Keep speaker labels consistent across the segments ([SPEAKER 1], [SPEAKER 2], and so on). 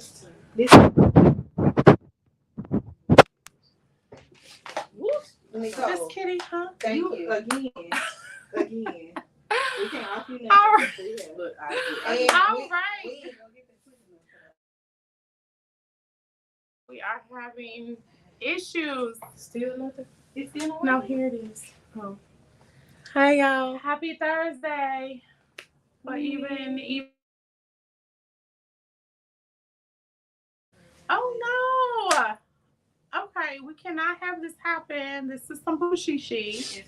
[SPEAKER 1] next time. This. Nicole,
[SPEAKER 2] Just kidding, huh?
[SPEAKER 1] Thank you again. Again. We can't offer you nothing.
[SPEAKER 2] All right.
[SPEAKER 1] Look,
[SPEAKER 2] All right. We are having issues.
[SPEAKER 1] Still nothing? It's still not
[SPEAKER 2] No,
[SPEAKER 1] working?
[SPEAKER 2] here it is. Oh.
[SPEAKER 3] Hi, y'all.
[SPEAKER 2] Happy Thursday. But even. Oh no. Okay, we cannot have this happen. This is some bushy.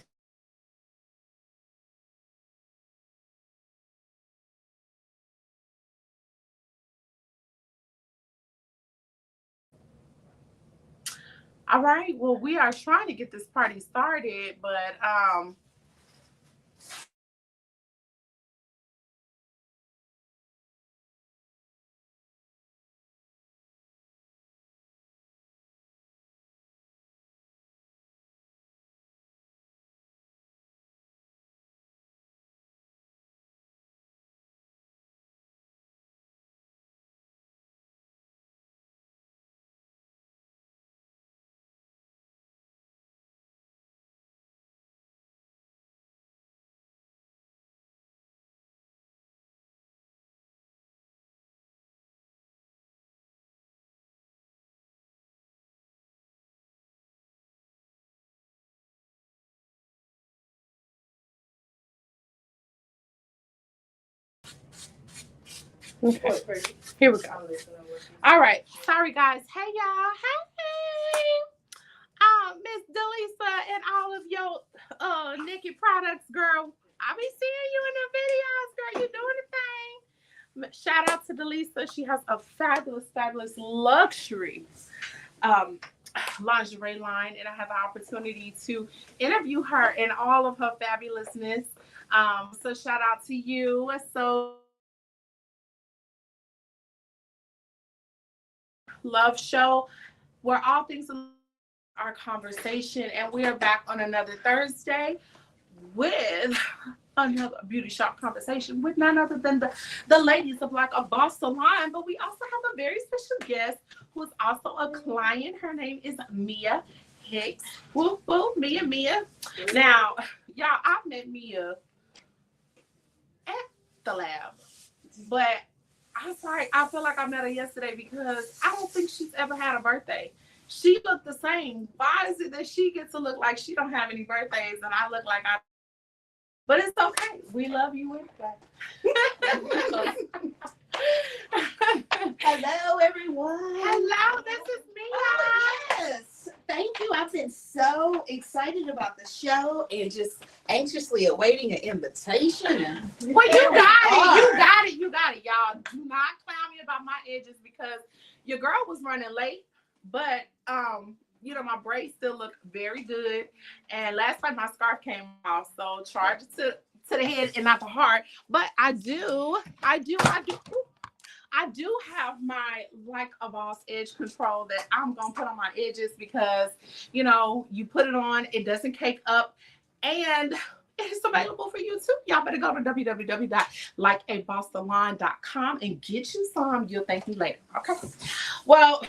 [SPEAKER 2] All right. Well, we are trying to get this party started, but okay. Here we go. All right. Sorry, guys. Hey, y'all. Hey. Miss Delisa and all of your Nikki products, girl. I be seeing you in the videos, girl. You doing the thing. Shout out to Delisa. She has a fabulous luxury lingerie line, and I have the opportunity to interview her in all of her fabulousness. So shout out to you. So love show where all things our conversation, and we are back on another Thursday with another beauty shop conversation with none other than the ladies of like a Boss Salon. But we also have a very special guest who is also a client. Her name is Mia Hicks. Woo woo, Mia. Now, y'all, I've met Mia at the lab, but I feel like I met her yesterday because I don't think she's ever had a birthday. She looked the same. Why is it that she gets to look like she don't have any birthdays and I look like I? But it's okay. We love you anyway.
[SPEAKER 4] Hello, everyone.
[SPEAKER 2] Hello, this is Mia.
[SPEAKER 4] Oh, yes. Thank you. I've been so excited about the show and just anxiously awaiting an invitation.
[SPEAKER 2] Well, you got it, y'all. Do not clown me about my edges because your girl was running late, but my braids still look very good. And last night my scarf came off, so charge it to the head and not the heart. But I do have my like a boss edge control that I'm gonna put on my edges because you put it on, it doesn't cake up, and it's available for you too. Y'all better go to www.likeabossalon.com and get you some. You'll thank me later. Okay. Well,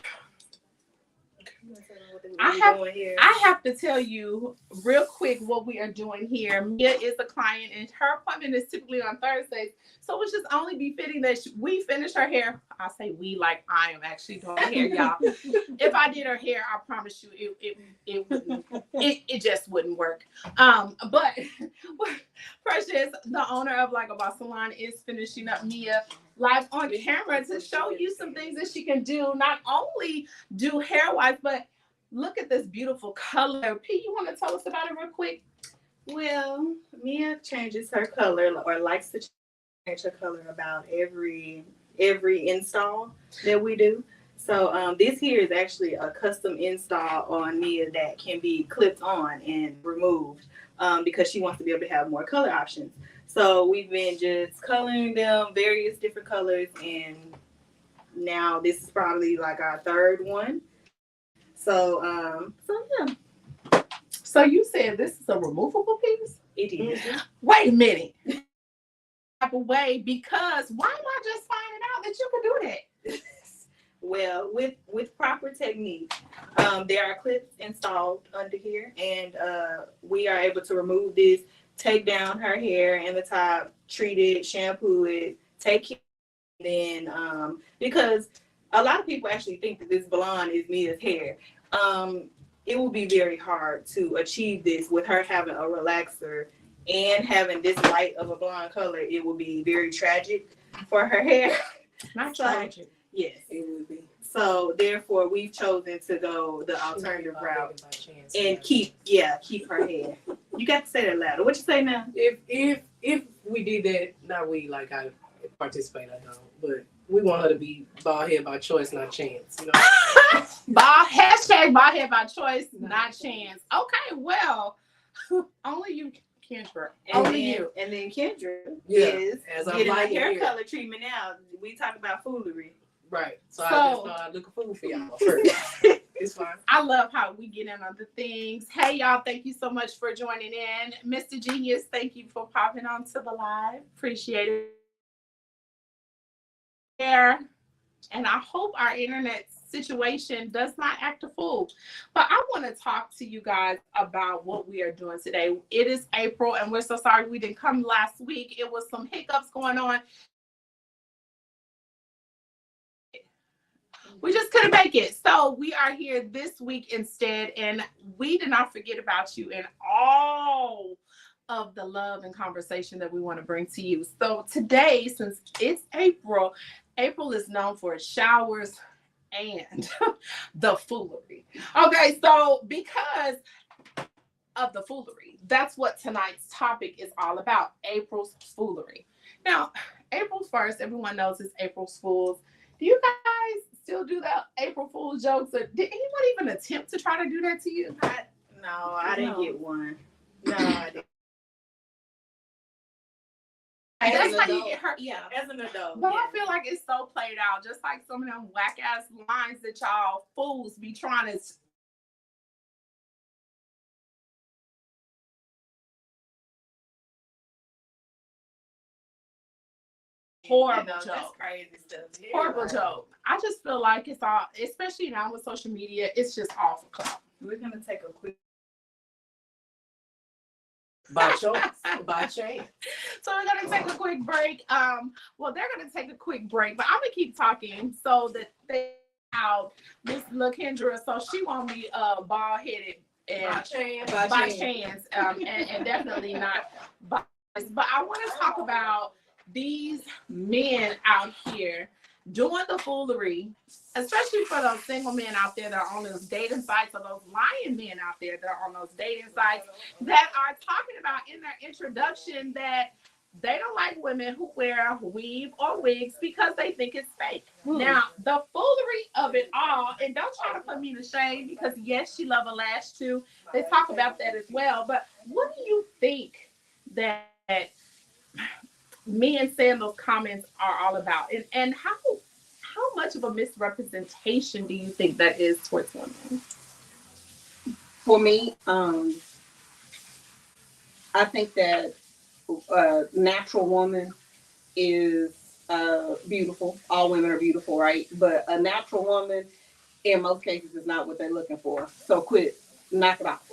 [SPEAKER 2] I have to tell you real quick what we are doing here. Mia is a client and her appointment is typically on Thursdays. So it should only be fitting that we finish her hair. I say we like I am actually doing her hair, y'all. If I did her hair, I promise you it wouldn't, it just wouldn't work. But Precious, the owner of Like a Boss Salon, is finishing up Mia live on camera to show you some things that she can do. Not only do hair wise, but look at this beautiful color. P, you want to tell us about it real quick?
[SPEAKER 3] Well, Mia changes her color or likes to change her color about every install that we do. So this here is actually a custom install on Mia that can be clipped on and removed because she wants to be able to have more color options. So we've been just coloring them various different colors, and now this is probably like our third one. So yeah.
[SPEAKER 2] So you said this is a removable piece?
[SPEAKER 3] It is.
[SPEAKER 2] Mm-hmm. Wait a minute. Away because why am I just finding out that you can do that?
[SPEAKER 3] well, with proper technique, there are clips installed under here, and we are able to remove this, take down her hair in the top, treat it, shampoo it, take care. Then because a lot of people actually think that this blonde is Mia's hair. It will be very hard to achieve this with her having a relaxer and having this light of a blonde color. It will be very tragic for her hair.
[SPEAKER 2] Not
[SPEAKER 3] So,
[SPEAKER 2] tragic.
[SPEAKER 3] Yes.
[SPEAKER 1] It would be.
[SPEAKER 3] So therefore, we've chosen to go the alternative route
[SPEAKER 1] By chance,
[SPEAKER 3] and keep her hair. You got to say that louder. What you say now?
[SPEAKER 1] If we did that, not we, like I participate, I don't, but we want her to be bald head by choice, not chance. You know.
[SPEAKER 2] Hashtag bald head by choice, not chance. Okay, well, only you, Kendra. Only you.
[SPEAKER 3] And then Kendra
[SPEAKER 1] Yeah,
[SPEAKER 3] is
[SPEAKER 1] as I'm
[SPEAKER 3] getting a
[SPEAKER 1] liking
[SPEAKER 3] hair
[SPEAKER 1] here.
[SPEAKER 3] color treatment now. We talk about foolery.
[SPEAKER 1] Right. So I
[SPEAKER 2] So-
[SPEAKER 1] just thought I'd look a fool for y'all first. It's fine.
[SPEAKER 2] I love how we get in on the things. Hey, y'all, thank you so much for joining in. Mr. Genius, thank you for popping on to the live. Appreciate it. There. And I hope our internet situation does not act a fool. But I want to talk to you guys about what we are doing today. It is April, and we're so sorry we didn't come last week. It was some hiccups going on. We just couldn't make it. So we are here this week instead, and we did not forget about you and all of the love and conversation that we want to bring to you. So today, since it's April, April is known for its showers and the foolery. Okay, so because of the foolery, that's what tonight's topic is all about, April's foolery. Now, April 1st, everyone knows it's April's Fools. Do you guys still do that April Fool's jokes? Or did anyone even attempt to try to do that to you?
[SPEAKER 3] I didn't get one. No, I didn't.
[SPEAKER 2] That's
[SPEAKER 3] As
[SPEAKER 2] how
[SPEAKER 3] an
[SPEAKER 2] you
[SPEAKER 3] adult.
[SPEAKER 2] get hurt.
[SPEAKER 3] Yeah, as an adult.
[SPEAKER 2] But
[SPEAKER 3] yeah.
[SPEAKER 2] I feel like it's so played out, just like some of them whack ass lines that y'all fools be trying to. Horrible
[SPEAKER 3] That's
[SPEAKER 2] joke.
[SPEAKER 3] crazy stuff. Yeah.
[SPEAKER 2] Horrible joke. I just feel like it's all, especially now with social media, it's just all for clout.
[SPEAKER 3] We're gonna take a quick.
[SPEAKER 1] By choice. By chance.
[SPEAKER 2] So we're gonna take a quick break. Well, they're gonna take a quick break, but I'm gonna keep talking so that they out Miss LaKendra, so she won't be bald headed and by chance, and definitely not by. But I want to talk about these men out here doing the foolery, especially for those single men out there that are on those dating sites, or those lying men out there that are on those dating sites that are talking about in their introduction that they don't like women who wear weave or wigs because they think it's fake. Now, the foolery of it all, and don't try to put me to shame because yes, she love a lash too. They talk about that as well. But what do you think that men saying those comments are all about? And how much of a misrepresentation do you think that is towards women?
[SPEAKER 4] For me, I think that a natural woman is beautiful. All women are beautiful, right? But a natural woman, in most cases, is not what they're looking for. So quit, knock it off.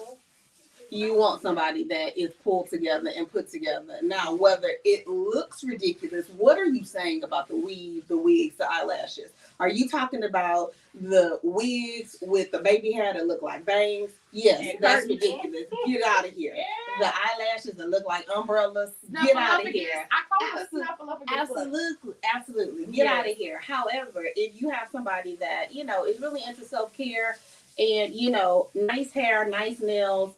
[SPEAKER 4] You want somebody that is pulled together and put together. Now, whether it looks ridiculous, what are you saying about the weave, the wigs, the eyelashes? Are you talking about the wigs with the baby hair that look like bangs? Yes, that's ridiculous. Get out of here. The eyelashes that look like umbrellas. Get out of here.
[SPEAKER 2] I call it snuffleupagus.
[SPEAKER 4] Absolutely. Get out of here. However, if you have somebody that, you know, is really into self-care and, you know, nice hair, nice nails,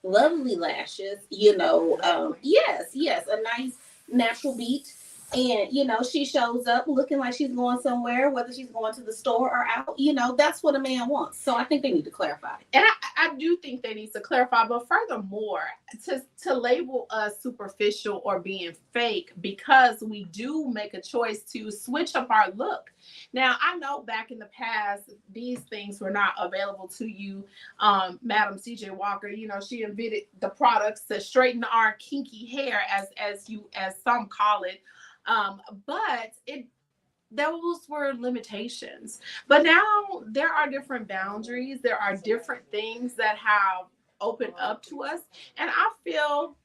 [SPEAKER 4] lovely lashes, you know, yes, a nice natural beat. And, you know, she shows up looking like she's going somewhere, whether she's going to the store or out, you know, that's what a man wants. So I think they need to clarify.
[SPEAKER 2] And I do think they need to clarify, but furthermore, to label us superficial or being fake because we do make a choice to switch up our look. Now, I know back in the past, these things were not available to you. Madam CJ Walker, you know, she invented the products to straighten our kinky hair, as some call it. But those were limitations. But now there are different boundaries. There are different things that have opened up to us. And I feel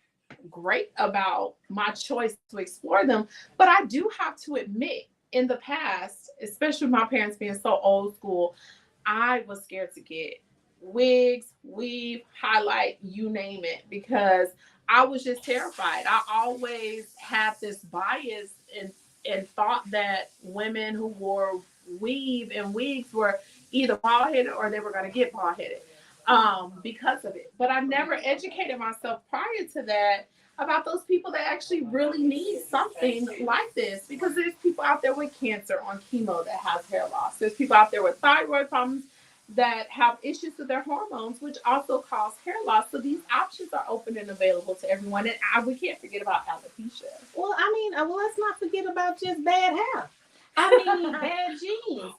[SPEAKER 2] great about my choice to explore them. But I do have to admit, in the past, especially my parents being so old school, I was scared to get wigs, weave, highlight, you name it, because I was just terrified. I always had this bias and thought that women who wore weave and wigs were either bald headed or they were going to get bald headed because of it. But I never educated myself prior to that about those people that actually really need something like this, because there's people out there with cancer on chemo that has hair loss. There's people out there with thyroid problems that have issues with their hormones, which also cause hair loss. So these options are open and available to everyone. And we can't forget about alopecia.
[SPEAKER 4] Well, I mean, well, let's not forget about just bad hair. I mean, bad jeans,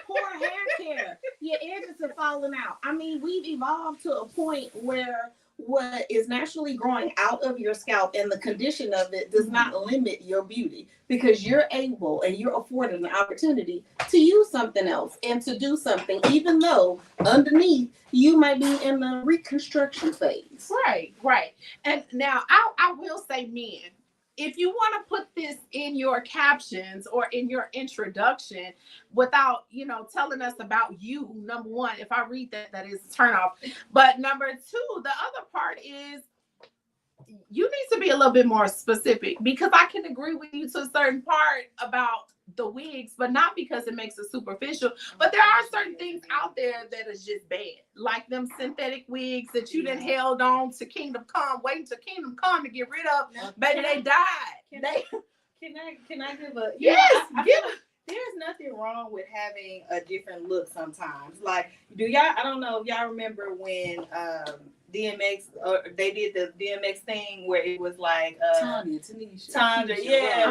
[SPEAKER 4] poor hair care, your edges are falling out. I mean, we've evolved to a point where what is naturally growing out of your scalp and the condition of it does not limit your beauty, because you're able and you're afforded an opportunity to use something else and to do something, even though underneath you might be in the reconstruction phase.
[SPEAKER 2] Right. And now I will say, men, if you want to put this in your captions or in your introduction without, telling us about you, number one, if I read that, that is a turnoff. But number two, the other part is you need to be a little bit more specific, because I can agree with you to a certain part about the wigs, but not because it makes it superficial. But there are certain things out there that is just bad, like them synthetic wigs that you done held on to Kingdom Come, waiting to Kingdom Come to get rid of. Baby, they died.
[SPEAKER 3] Can I give a
[SPEAKER 2] yes?
[SPEAKER 3] There's nothing wrong with having a different look sometimes. Like, I don't know if y'all remember when DMX, they did the DMX thing where it was like
[SPEAKER 4] Tanya, Tanisha.
[SPEAKER 3] Yeah.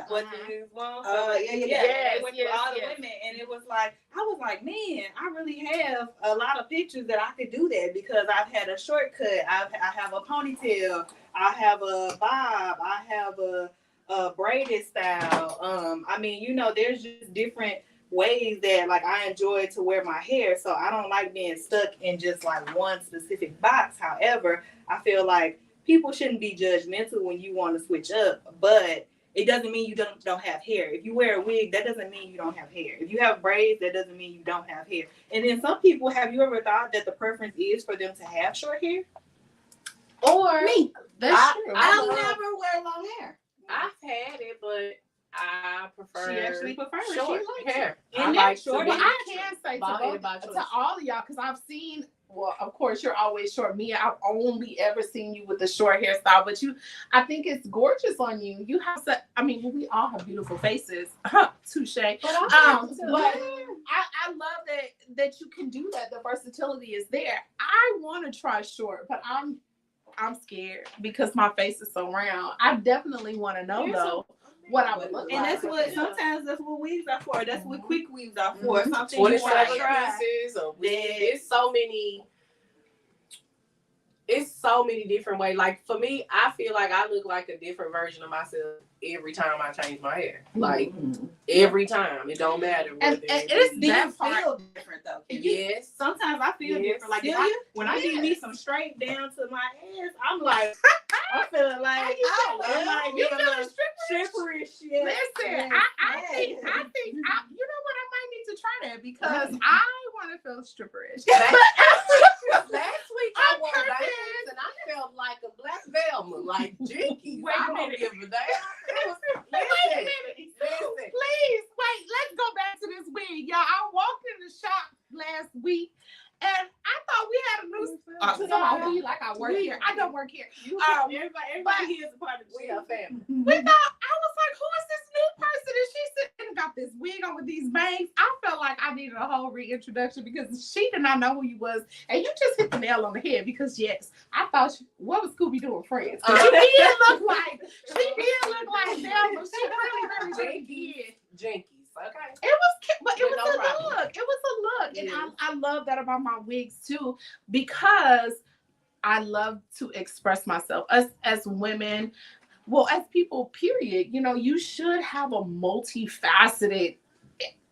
[SPEAKER 3] What the one?
[SPEAKER 2] Yes,
[SPEAKER 3] They went through all the women, and it was like, I was like, man, I really have a lot of pictures that I could do that, because I've had a shortcut, I have a ponytail, I have a bob, I have a braided style. I mean, there's just different ways that like I enjoy to wear my hair, so I don't like being stuck in just like one specific box. However, I feel like people shouldn't be judgmental when you want to switch up, but it doesn't mean you don't have hair. If you wear a wig, that doesn't mean you don't have hair. If you have braids, that doesn't mean you don't have hair. And then some people, have you ever thought that the preference is for them to have short hair?
[SPEAKER 2] Or
[SPEAKER 4] me.
[SPEAKER 2] That's true.
[SPEAKER 4] I'll never wear long hair.
[SPEAKER 1] I've had it, but I prefer.
[SPEAKER 3] She actually prefers
[SPEAKER 1] short hair.
[SPEAKER 3] And
[SPEAKER 1] I like
[SPEAKER 3] short.
[SPEAKER 1] to
[SPEAKER 2] Well, I can say
[SPEAKER 1] to
[SPEAKER 2] to all of y'all, because I've seen. Well, of course, you're always short. Me, I've only ever seen you with the short hairstyle, but I think it's gorgeous on you. You have such, we all have beautiful faces. Touche. But I love that you can do that. The versatility is there. I want to try short, but I'm scared because my face is so round. I definitely want to know though what I would look
[SPEAKER 3] and
[SPEAKER 2] like.
[SPEAKER 3] And sometimes that's what weaves are for. That's what quick weaves are for.
[SPEAKER 2] Mm-hmm.
[SPEAKER 3] Something you want to try.
[SPEAKER 1] Pieces or it's so many different ways. Like for me, I feel like I look like a different version of myself every time I change my hair. Like every time, it don't matter.
[SPEAKER 2] And it's that
[SPEAKER 3] feel different though.
[SPEAKER 1] Yes.
[SPEAKER 3] Sometimes I feel different. Like when I get me some straight down to my ass, I'm like, I'm feeling like I might get a little stripperish.
[SPEAKER 2] Listen, I think you know what, I might need to try that because I want to feel stripperish.
[SPEAKER 1] Last week I wore bangs and I felt like a black Velma, like Jinky. I don't give a damn.
[SPEAKER 2] Wait a minute. Please, wait, let's go back to this wig. Y'all, I walked in the shop last week and I thought we had a new we like I work here. I don't work here.
[SPEAKER 3] Everybody here is a part of
[SPEAKER 1] we are family.
[SPEAKER 2] We thought, I was like, who is this new person? And she sitting and got this wig on with these bangs. I felt like I needed a whole reintroduction because she did not know who you was. And you just hit the nail on the head because yes, I thought what was Scooby doing friends? She did look like Velma. She really did.
[SPEAKER 1] Jinkies. Okay.
[SPEAKER 2] It was a look. It was a look. And I love that about my wigs too, because I love to express myself. Us as women, well, as people, period, you know, you should have a multifaceted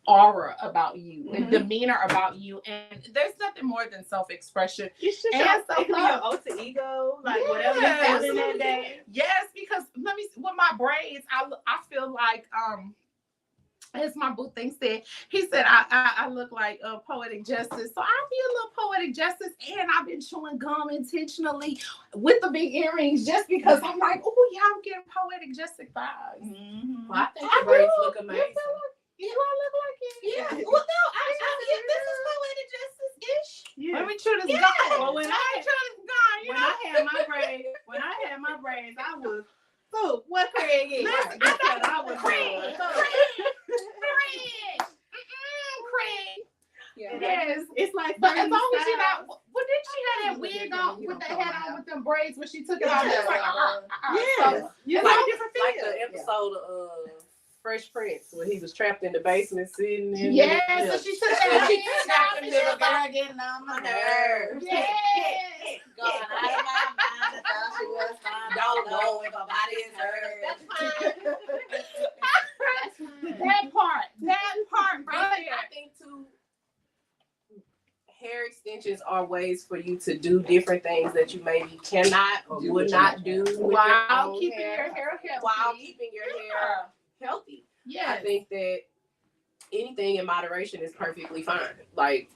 [SPEAKER 2] aura about you and demeanor about you, and there's nothing more than self-expression.
[SPEAKER 3] It's just
[SPEAKER 2] And
[SPEAKER 3] your alter ego, like whatever you're feeling that day.
[SPEAKER 2] Yes, because let me with my braids, I feel like as my boo thing said, he said I look like poetic justice. So I'll be a little poetic justice, and I've been chewing gum intentionally with the big earrings just because I'm like, oh yeah, I'm getting poetic justice vibes.
[SPEAKER 3] Mm-hmm.
[SPEAKER 1] Well, I think the braids look amazing.
[SPEAKER 2] Do I look like it?
[SPEAKER 4] Yeah. Well, no, I this is poetic justice-ish.
[SPEAKER 3] Yeah.
[SPEAKER 2] Let me chew this
[SPEAKER 3] Yeah.
[SPEAKER 2] gum.
[SPEAKER 3] Well, when I
[SPEAKER 2] chew this gum, you
[SPEAKER 3] when
[SPEAKER 2] know.
[SPEAKER 3] I had my braids, I was what Craig is.
[SPEAKER 2] Listen,
[SPEAKER 3] That's
[SPEAKER 2] I
[SPEAKER 3] what I was
[SPEAKER 2] Craig.
[SPEAKER 3] doing.
[SPEAKER 2] Craig.
[SPEAKER 4] Yeah.
[SPEAKER 2] Yes.
[SPEAKER 3] It's like,
[SPEAKER 2] But as long as she
[SPEAKER 3] styles.
[SPEAKER 2] not, well, didn't she have that wig on with the head on with them braids when she took it off? It's like,
[SPEAKER 3] Yes.
[SPEAKER 2] So,
[SPEAKER 3] You
[SPEAKER 2] it's
[SPEAKER 3] like
[SPEAKER 2] like
[SPEAKER 3] different
[SPEAKER 1] Like
[SPEAKER 3] feels.
[SPEAKER 1] the episode of Fresh Prince when he was trapped in the basement sitting in.
[SPEAKER 2] yes, so she took that wig off and she was like,
[SPEAKER 3] getting on my
[SPEAKER 1] nerves.
[SPEAKER 2] yes.
[SPEAKER 3] Going out of my mind, I thought she was fine.
[SPEAKER 1] Don't know if my body is hurt.
[SPEAKER 2] That part
[SPEAKER 1] But
[SPEAKER 2] right there.
[SPEAKER 1] I think too, hair extensions are ways for you to do different things that you maybe cannot or
[SPEAKER 4] Do
[SPEAKER 1] would
[SPEAKER 4] with
[SPEAKER 1] not
[SPEAKER 4] your
[SPEAKER 1] do with
[SPEAKER 2] While
[SPEAKER 1] your own
[SPEAKER 2] keeping
[SPEAKER 1] hair.
[SPEAKER 2] your hair healthy.
[SPEAKER 1] While keeping your hair healthy. I
[SPEAKER 2] Yes.
[SPEAKER 1] think that anything in moderation is perfectly fine. Like,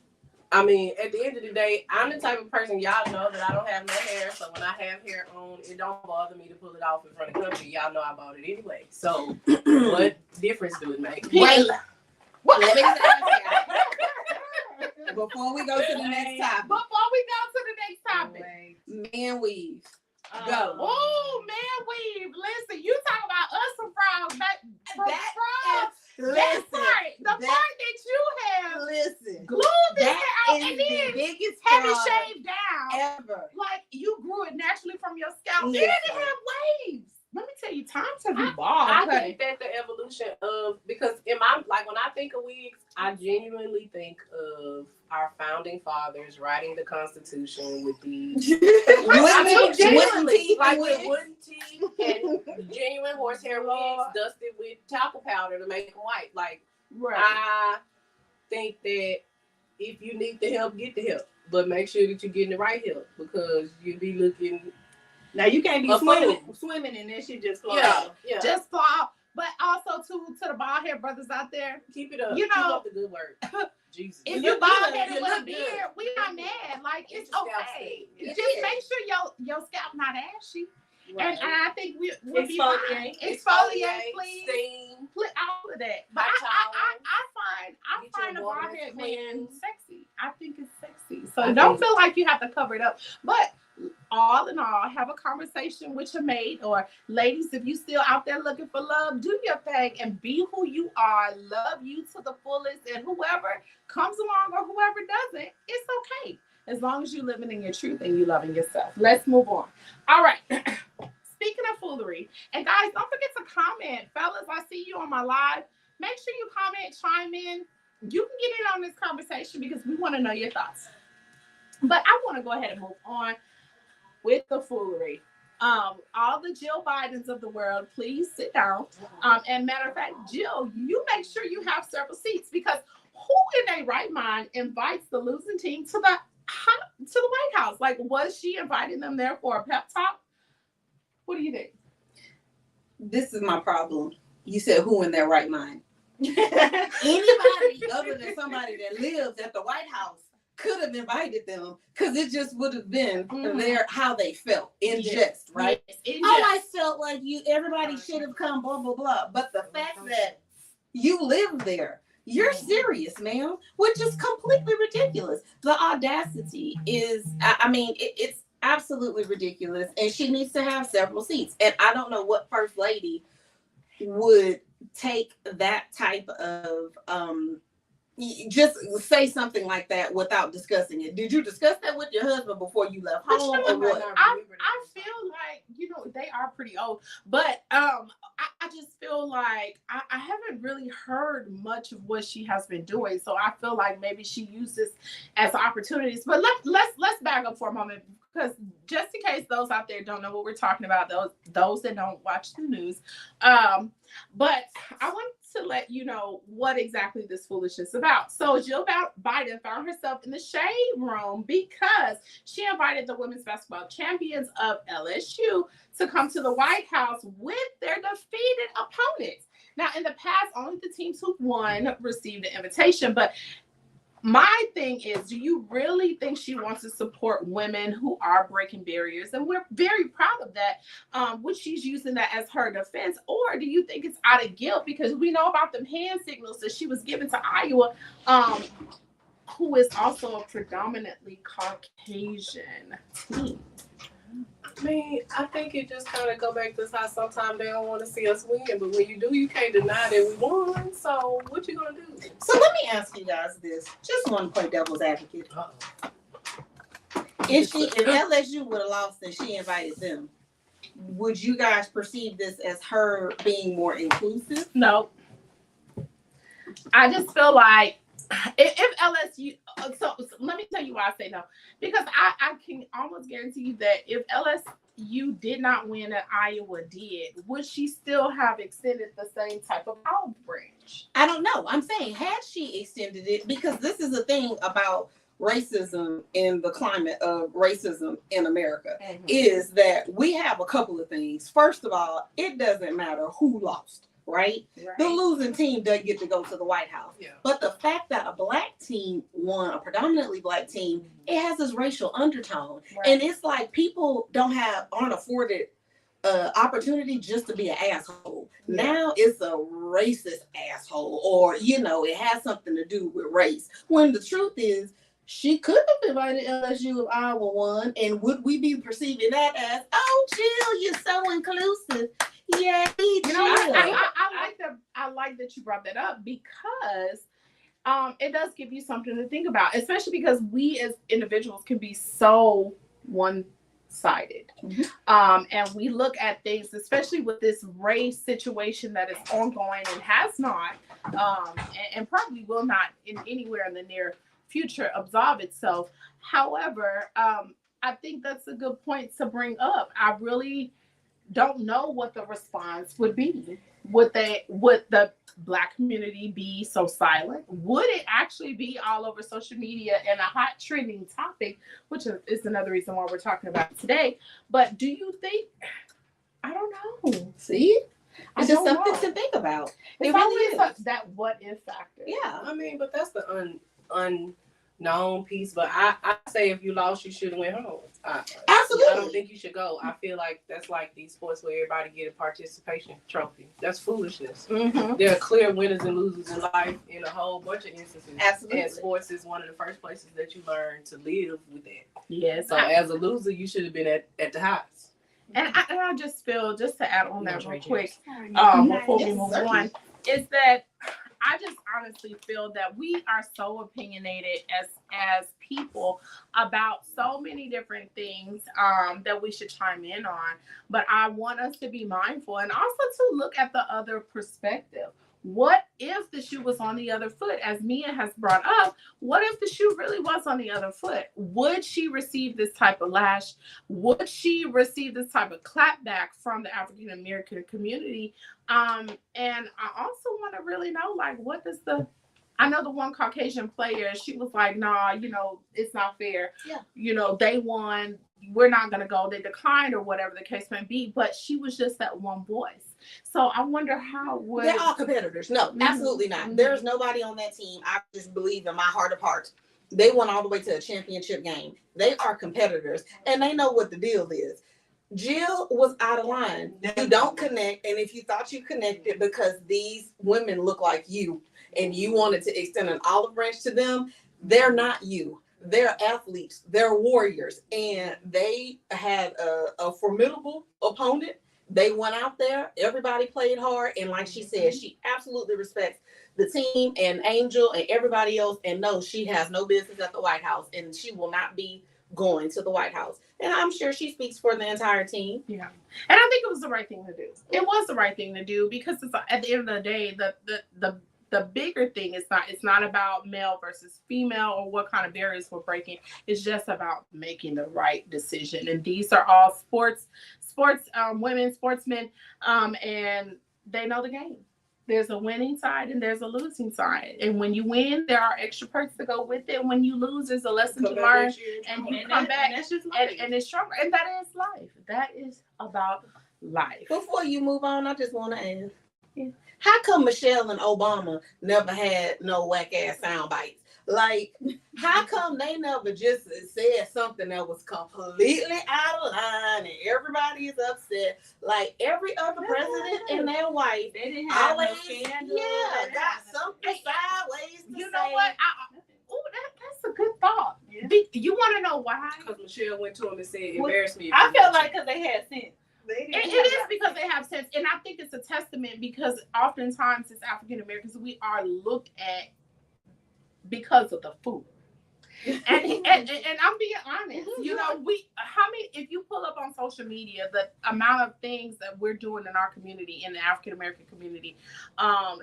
[SPEAKER 1] I mean, at the end of the day, I'm the type of person, y'all know that I don't have no hair, so when I have hair on, it don't bother me to pull it off in front of country. Y'all know I bought it anyway. So what difference do it make?
[SPEAKER 4] Wait. Let me before we go to the next topic.
[SPEAKER 2] Before we go to the next topic.
[SPEAKER 4] Man weave.
[SPEAKER 3] Go.
[SPEAKER 2] Oh, man, weave. Listen, you talk about us some frogs. That part that you have
[SPEAKER 4] Listen.
[SPEAKER 2] glued this hair out and
[SPEAKER 4] the
[SPEAKER 2] then
[SPEAKER 4] biggest
[SPEAKER 2] have it
[SPEAKER 4] fraud
[SPEAKER 2] shaved down.
[SPEAKER 4] ever.
[SPEAKER 2] Like you grew it naturally from your scalp. And
[SPEAKER 4] Listen.
[SPEAKER 2] it had waves. Let me tell you, times have evolved.
[SPEAKER 1] I think that the evolution of, because in my, like when I think of wigs, I genuinely think of our founding fathers writing the Constitution with the
[SPEAKER 4] Wooden teeth
[SPEAKER 1] like
[SPEAKER 4] and
[SPEAKER 1] with
[SPEAKER 4] wigs.
[SPEAKER 1] wooden teeth and genuine horsehair wigs dusted with talcum powder to make them white. Like,
[SPEAKER 2] right.
[SPEAKER 1] I think that if you need the help, get the help, but make sure that you're getting the right help because you'll be looking.
[SPEAKER 3] Now you can't be
[SPEAKER 1] A fool.
[SPEAKER 3] swimming and then she just flow.
[SPEAKER 1] Yeah.
[SPEAKER 2] Just fall. But also to the bald head brothers out there,
[SPEAKER 1] Keep it up.
[SPEAKER 2] You
[SPEAKER 1] Keep
[SPEAKER 2] know,
[SPEAKER 1] up the good work. Jesus.
[SPEAKER 2] if
[SPEAKER 1] You
[SPEAKER 2] you
[SPEAKER 1] look
[SPEAKER 2] bald
[SPEAKER 1] good.
[SPEAKER 2] headed
[SPEAKER 1] You
[SPEAKER 2] with a
[SPEAKER 1] look
[SPEAKER 2] beard,
[SPEAKER 1] good.
[SPEAKER 2] we not mad. Like
[SPEAKER 1] Get
[SPEAKER 2] it's
[SPEAKER 1] your scalp
[SPEAKER 2] okay.
[SPEAKER 1] steamed.
[SPEAKER 2] Just make sure your scalp not ashy.
[SPEAKER 1] Right.
[SPEAKER 2] And I think we'll be fine. Exfoliate, please.
[SPEAKER 1] Steam.
[SPEAKER 2] Put all of that. But
[SPEAKER 1] Hot
[SPEAKER 2] I
[SPEAKER 1] Get
[SPEAKER 2] find
[SPEAKER 1] your
[SPEAKER 2] a
[SPEAKER 1] water
[SPEAKER 2] bald head
[SPEAKER 1] clean.
[SPEAKER 2] man sexy. I think it's sexy. So
[SPEAKER 1] I
[SPEAKER 2] don't
[SPEAKER 1] think-
[SPEAKER 2] feel like you have to cover it up. But all in all, have a conversation with your mate, or ladies, if you still out there looking for love, do your thing and be who you are. Love you to the fullest, and whoever comes along or whoever doesn't, it's okay. As long as you're living in your truth and you loving yourself. Let's move on. All right. Speaking of foolery, and guys, don't forget to comment. Fellas, I see you on my live. Make sure you comment, chime in. You can get in on this conversation because we want to know your thoughts. But I want to go ahead and move on with the foolery. All the Jill Bidens of the world, please sit down. And matter of fact, Jill, you make sure you have several seats, because who in their right mind invites the losing team to the White House? Like, was she inviting them there for a pep talk? What do you think?
[SPEAKER 4] This is my problem. You said who in their right mind? Anybody other than somebody that lives at the White House could have invited them, because it just would have been their how they felt in jest, right?
[SPEAKER 2] Yes, in
[SPEAKER 4] I
[SPEAKER 2] jest.
[SPEAKER 4] felt like everybody should have come, blah blah blah. But the fact that you live there, you're serious, ma'am, which is completely ridiculous. The audacity is, it's absolutely ridiculous, and she needs to have several seats. And I don't know what first lady would take that type of just say something like that without discussing it. Did you discuss that with your husband before you left home, or what?
[SPEAKER 2] I feel like, they are pretty old, but I just feel like I haven't really heard much of what she has been doing. So I feel like maybe she uses as opportunities. But let's back up for a moment, because just in case those out there don't know what we're talking about, those that don't watch the news, but I want to let you know what exactly this foolishness is about. So Jill Biden found herself in the shade room because she invited the women's basketball champions of LSU to come to the White House with their defeated opponents. Now, in the past, only the teams who won received an invitation, but my thing is, do you really think she wants to support women who are breaking barriers? And we're very proud of that, which she's using that as her defense. Or do you think it's out of guilt? Because we know about them hand signals that she was given to Iowa, who is also a predominantly Caucasian team.
[SPEAKER 1] I mean, I think it just kind of go back to how sometimes they don't want to see us win, but when you do, you can't deny that we won. So what you gonna do?
[SPEAKER 4] So let me ask you guys this. Just want to play devil's advocate. If LSU would have lost and she invited them, would you guys perceive this as her being more inclusive?
[SPEAKER 2] No. I just feel like if LSU, so let me tell you why I say no. Because I can almost guarantee you that if LSU did not win and Iowa did, would she still have extended the same type of olive branch?
[SPEAKER 4] I don't know. I'm saying, had she extended it, because this is the thing about racism in the climate of racism in America, is that we have a couple of things. First of all, it doesn't matter who lost. Right? The losing team doesn't get to go to the White House. Yeah. But the fact that a black team won, a predominantly black team, it has this racial undertone. Right. And it's like people aren't afforded opportunity just to be an asshole. Yeah. Now it's a racist asshole, or it has something to do with race. When the truth is, she could have invited LSU if Iowa won, and would we be perceiving that as, oh, Jill, you're so inclusive? Yeah,
[SPEAKER 2] I like that you brought that up, because it does give you something to think about, especially because we as individuals can be so one-sided. Mm-hmm. And we look at things, especially with this race situation that is ongoing and has not, and probably will not in anywhere in the near future absolve itself. However, I think that's a good point to bring up. I really don't know what the response would be. Would the Black community be so silent? Would it actually be all over social media and a hot trending topic, which is another reason why we're talking about it today? But do you think? I don't know.
[SPEAKER 4] See, it's just something to think about.
[SPEAKER 2] It really is that what if factor.
[SPEAKER 1] Yeah, I mean, but that's the unknown piece. But I say if you lost, you should have went home.
[SPEAKER 4] Absolutely.
[SPEAKER 1] I don't think you should go. I feel like that's like these sports where everybody get a participation trophy. That's foolishness. Mm-hmm. There are clear winners and losers in life in a whole bunch of instances.
[SPEAKER 4] Absolutely.
[SPEAKER 1] And sports is one of the first places that you learn to live with that.
[SPEAKER 2] Yes.
[SPEAKER 1] So as a loser, you should have been at the highs.
[SPEAKER 2] And I just feel, just to add on that real quick, before we move on, is that I just honestly feel that we are so opinionated as people about so many different things that we should chime in on. But I want us to be mindful and also to look at the other perspective. What if the shoe was on the other foot? As Mia has brought up, what if the shoe really was on the other foot? Would she receive this type of lash? Would she receive this type of clapback from the African American community? And I also want to really know, like, what does I know the one Caucasian player, she was like, nah, it's not fair. Yeah. They won. We're not going to go. They declined, or whatever the case may be. But she was just that one voice. So I wonder how
[SPEAKER 4] they're all competitors. No, absolutely not. Mm-hmm. There's nobody on that team. I just believe in my heart of hearts, they went all the way to a championship game. They are competitors, and they know what the deal is. Jill was out of line. You don't connect, and if you thought you connected because these women look like you and you wanted to extend an olive branch to them, they're not you. They're athletes. They're warriors, and they had a formidable opponent. They went out there. Everybody played hard, and like she said, she absolutely respects
[SPEAKER 5] the team and Angel and everybody else and know she has no business at the White House and she will not be going to the White House. And I'm sure she speaks for the entire team.
[SPEAKER 2] Yeah. And I think it was the right thing to do. It was the right thing to do because it's, at the end of the day, the bigger thing is it's not about male versus female or what kind of barriers we're breaking. It's just about making the right decision. And these are all sports women, sportsmen, and they know the game. There's a winning side and there's a losing side. And when you win, there are extra perks to go with it. When you lose, there's a lesson to learn. And you come back
[SPEAKER 3] and that's just life.
[SPEAKER 2] and it's stronger. And that is life. That is about life.
[SPEAKER 5] Before you move on, I just want to ask,
[SPEAKER 2] Yeah.
[SPEAKER 5] how come Michelle and Obama never had no whack ass sound bites? Like, how come they never just said something that was completely out of line and everybody is upset? Like every other president and their wife,
[SPEAKER 3] They didn't have
[SPEAKER 5] always,
[SPEAKER 3] no scandal.
[SPEAKER 5] got something sideways to
[SPEAKER 2] You
[SPEAKER 5] say.
[SPEAKER 2] know what? That's a good thought.
[SPEAKER 3] Yeah.
[SPEAKER 2] You want to know why?
[SPEAKER 1] Because Michelle went to him and said, "Embarrass me." if
[SPEAKER 3] I
[SPEAKER 1] you
[SPEAKER 3] felt
[SPEAKER 1] want
[SPEAKER 3] like because they had sense.
[SPEAKER 2] It is because they have sense, and I think it's a testament because oftentimes as African Americans we are looked at because of the food. And I'm being honest. You know, if you pull up on social media, the amount of things that we're doing in our community, in the African American community,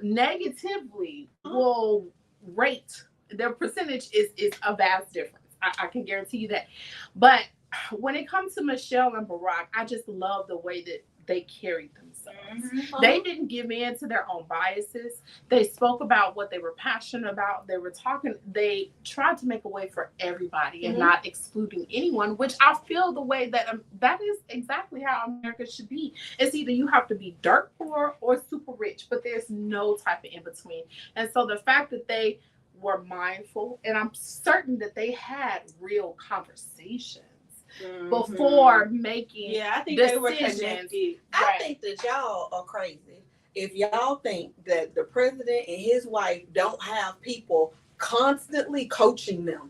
[SPEAKER 2] negatively will rate their percentage is a vast difference. I can guarantee you that. But when it comes to Michelle and Barack, I just love the way that they carried themselves.
[SPEAKER 3] Mm-hmm.
[SPEAKER 2] They didn't give in to their own biases. They spoke about what they were passionate about. They tried to make a way for everybody and not excluding anyone, which I feel the way that that is exactly how America should be. It's either you have to be dirt poor or super rich, but there's no type of in between. And so the fact that they were mindful, and I'm certain that they had real conversations before making
[SPEAKER 3] I think
[SPEAKER 2] decisions.
[SPEAKER 3] they were connected.
[SPEAKER 5] I think that y'all are crazy if y'all think that the president and his wife don't have people constantly coaching them.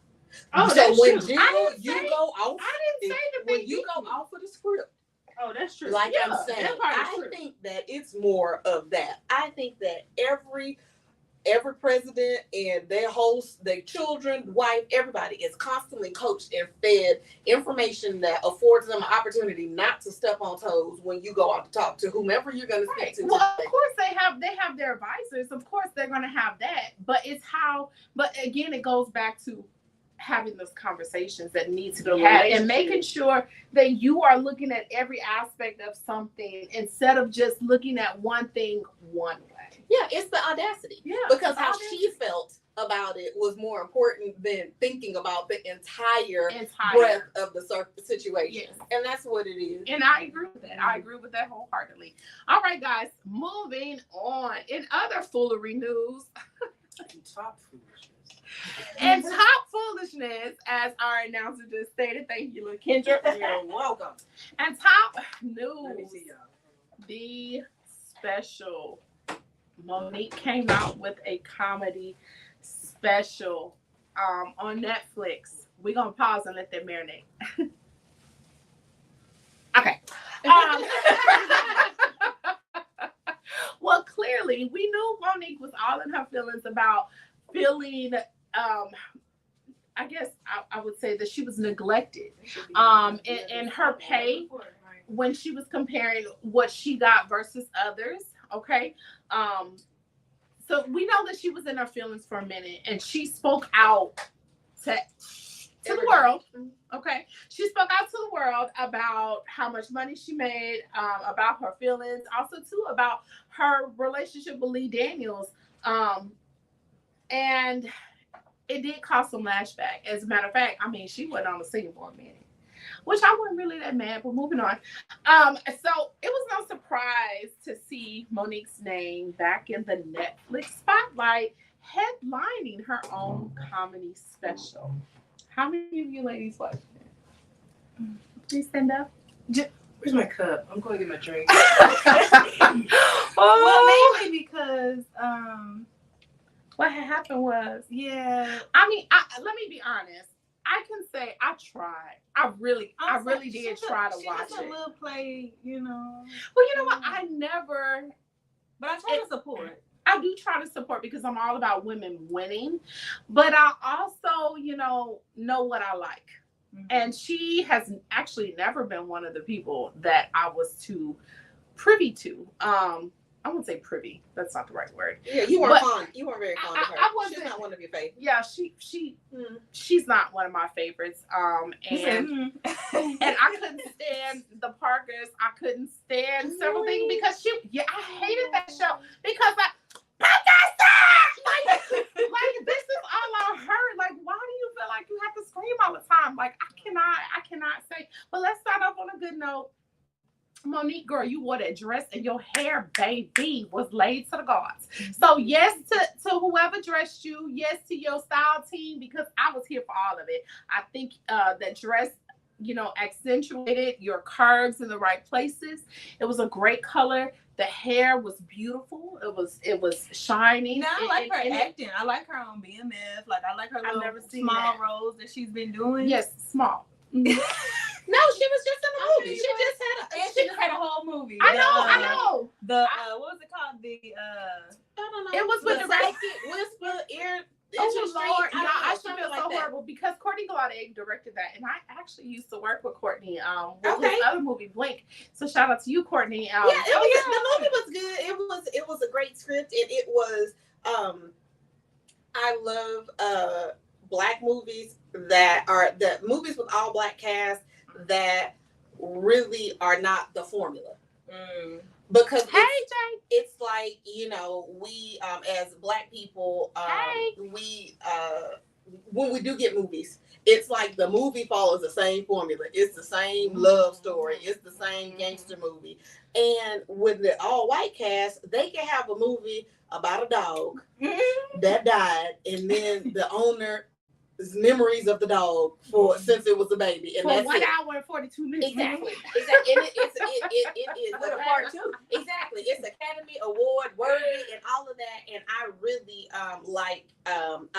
[SPEAKER 2] Oh,
[SPEAKER 5] so
[SPEAKER 2] that's
[SPEAKER 5] when
[SPEAKER 2] true.
[SPEAKER 5] Jill,
[SPEAKER 2] I didn't
[SPEAKER 5] you
[SPEAKER 2] say-
[SPEAKER 5] go off,
[SPEAKER 2] I didn't say that
[SPEAKER 5] when
[SPEAKER 2] they
[SPEAKER 5] you go
[SPEAKER 2] didn't.
[SPEAKER 5] off of the script,
[SPEAKER 3] Oh, that's true.
[SPEAKER 5] like
[SPEAKER 2] Yeah,
[SPEAKER 5] I'm saying,
[SPEAKER 2] that part is
[SPEAKER 5] I
[SPEAKER 2] true.
[SPEAKER 5] think that it's more of that. I think that every president and their host, their children, wife, everybody is constantly coached and fed information that affords them an opportunity not to step on toes when you go out to talk to whomever you're going to speak to.
[SPEAKER 2] Well,
[SPEAKER 5] today.
[SPEAKER 2] of course they have their advisors. Of course they're going to have that. But again, it goes back to having those conversations that need to be had and making sure that you are looking at every aspect of something instead of just looking at one thing one way.
[SPEAKER 5] Yeah, it's the audacity.
[SPEAKER 2] Yeah,
[SPEAKER 5] Because how she felt about it was more important than thinking about the entire breadth of the situation.
[SPEAKER 2] Yes.
[SPEAKER 5] And that's what it is.
[SPEAKER 2] And I agree with that. I agree with that wholeheartedly. All right, guys, moving on. In other foolery news,
[SPEAKER 1] Top foolishness.
[SPEAKER 2] and top foolishness, as our announcer just stated, thank you, LaKendra.
[SPEAKER 1] You're welcome.
[SPEAKER 2] And top
[SPEAKER 1] Let me
[SPEAKER 2] news,
[SPEAKER 1] see y'all.
[SPEAKER 2] the special. Monique came out with a comedy special on Netflix. We're going to pause and let that marinate. Okay. Well, clearly, we knew Monique was all in her feelings about feeling, I guess I would say that she was neglected in her pay when she was comparing what she got versus others. Okay. So we know that she was in her feelings for a minute and she spoke out to the world. Okay. She spoke out to the world about how much money she made, about her feelings, also too about her relationship with Lee Daniels. And it did cause some lashback. As a matter of fact, I mean, she went on the scene for a minute, which I wasn't really that mad, but moving on. So it was no surprise to see Monique's name back in the Netflix spotlight, headlining her own comedy special. How many of you ladies watched it? Please stand up.
[SPEAKER 1] Where's my cup? I'm going to get my drink.
[SPEAKER 3] Well, mainly because
[SPEAKER 2] What had happened was,
[SPEAKER 3] yeah.
[SPEAKER 2] I mean, let me be honest. I can say I tried. I really did try to watch
[SPEAKER 3] She
[SPEAKER 2] it.
[SPEAKER 3] a little play, you know.
[SPEAKER 2] Well, you know what? I never.
[SPEAKER 3] But I try to support.
[SPEAKER 2] I do try to support because I'm all about women winning, but I also, know what I like. And she has actually never been one of the people that I was too privy to. I won't say privy. That's not the right word.
[SPEAKER 5] Yeah, you weren't fond. You weren't very fond of her.
[SPEAKER 2] I wasn't.
[SPEAKER 5] She's not one of your favorites.
[SPEAKER 2] Yeah, she's not one of my favorites. And I couldn't stand the Parkers. I couldn't stand several things because I hated that show because like this is all I heard. Like, why do you feel like you have to scream all the time? Like, I cannot say. But let's start off on a good note. Monique, girl, you wore that dress and your hair, baby, was laid to the gods. So yes to whoever dressed you, yes to your style team, because I was here for all of it. I think that dress, accentuated your curves in the right places. It was a great color. The hair was beautiful. It was shining.
[SPEAKER 6] I like her acting. I like her on BMF. Like, I like her little small roles that she's been doing.
[SPEAKER 2] Yes, small.
[SPEAKER 5] No, she was just in the movie. She just had a
[SPEAKER 6] whole movie.
[SPEAKER 2] I know.
[SPEAKER 6] What was it called?
[SPEAKER 5] I don't know.
[SPEAKER 2] It was with the
[SPEAKER 5] Racket Whisper Ear.
[SPEAKER 2] Oh Lord, I should feel
[SPEAKER 5] like
[SPEAKER 2] so
[SPEAKER 5] that.
[SPEAKER 2] horrible because Courtney Glade directed that, and I actually used to work with Courtney with
[SPEAKER 5] Okay.
[SPEAKER 2] his other movie Blink. So shout out to you, Courtney.
[SPEAKER 5] The movie was good. It was a great script, and it was. I love Black movies that are the movies with all Black cast that really are not the formula. Because it's like, we as Black people, we when we do get movies, it's like the movie follows the same formula. It's the same love story. It's the same gangster movie. And with the all white cast, they can have a movie about a dog that died, and then the owner memories of the dog since it was a baby, and
[SPEAKER 2] for
[SPEAKER 5] that's
[SPEAKER 2] 1
[SPEAKER 5] it.
[SPEAKER 2] hour and 42 minutes.
[SPEAKER 5] Exactly. And it is
[SPEAKER 6] With a part two.
[SPEAKER 5] Exactly. It's Academy Award worthy and all of that. And I really I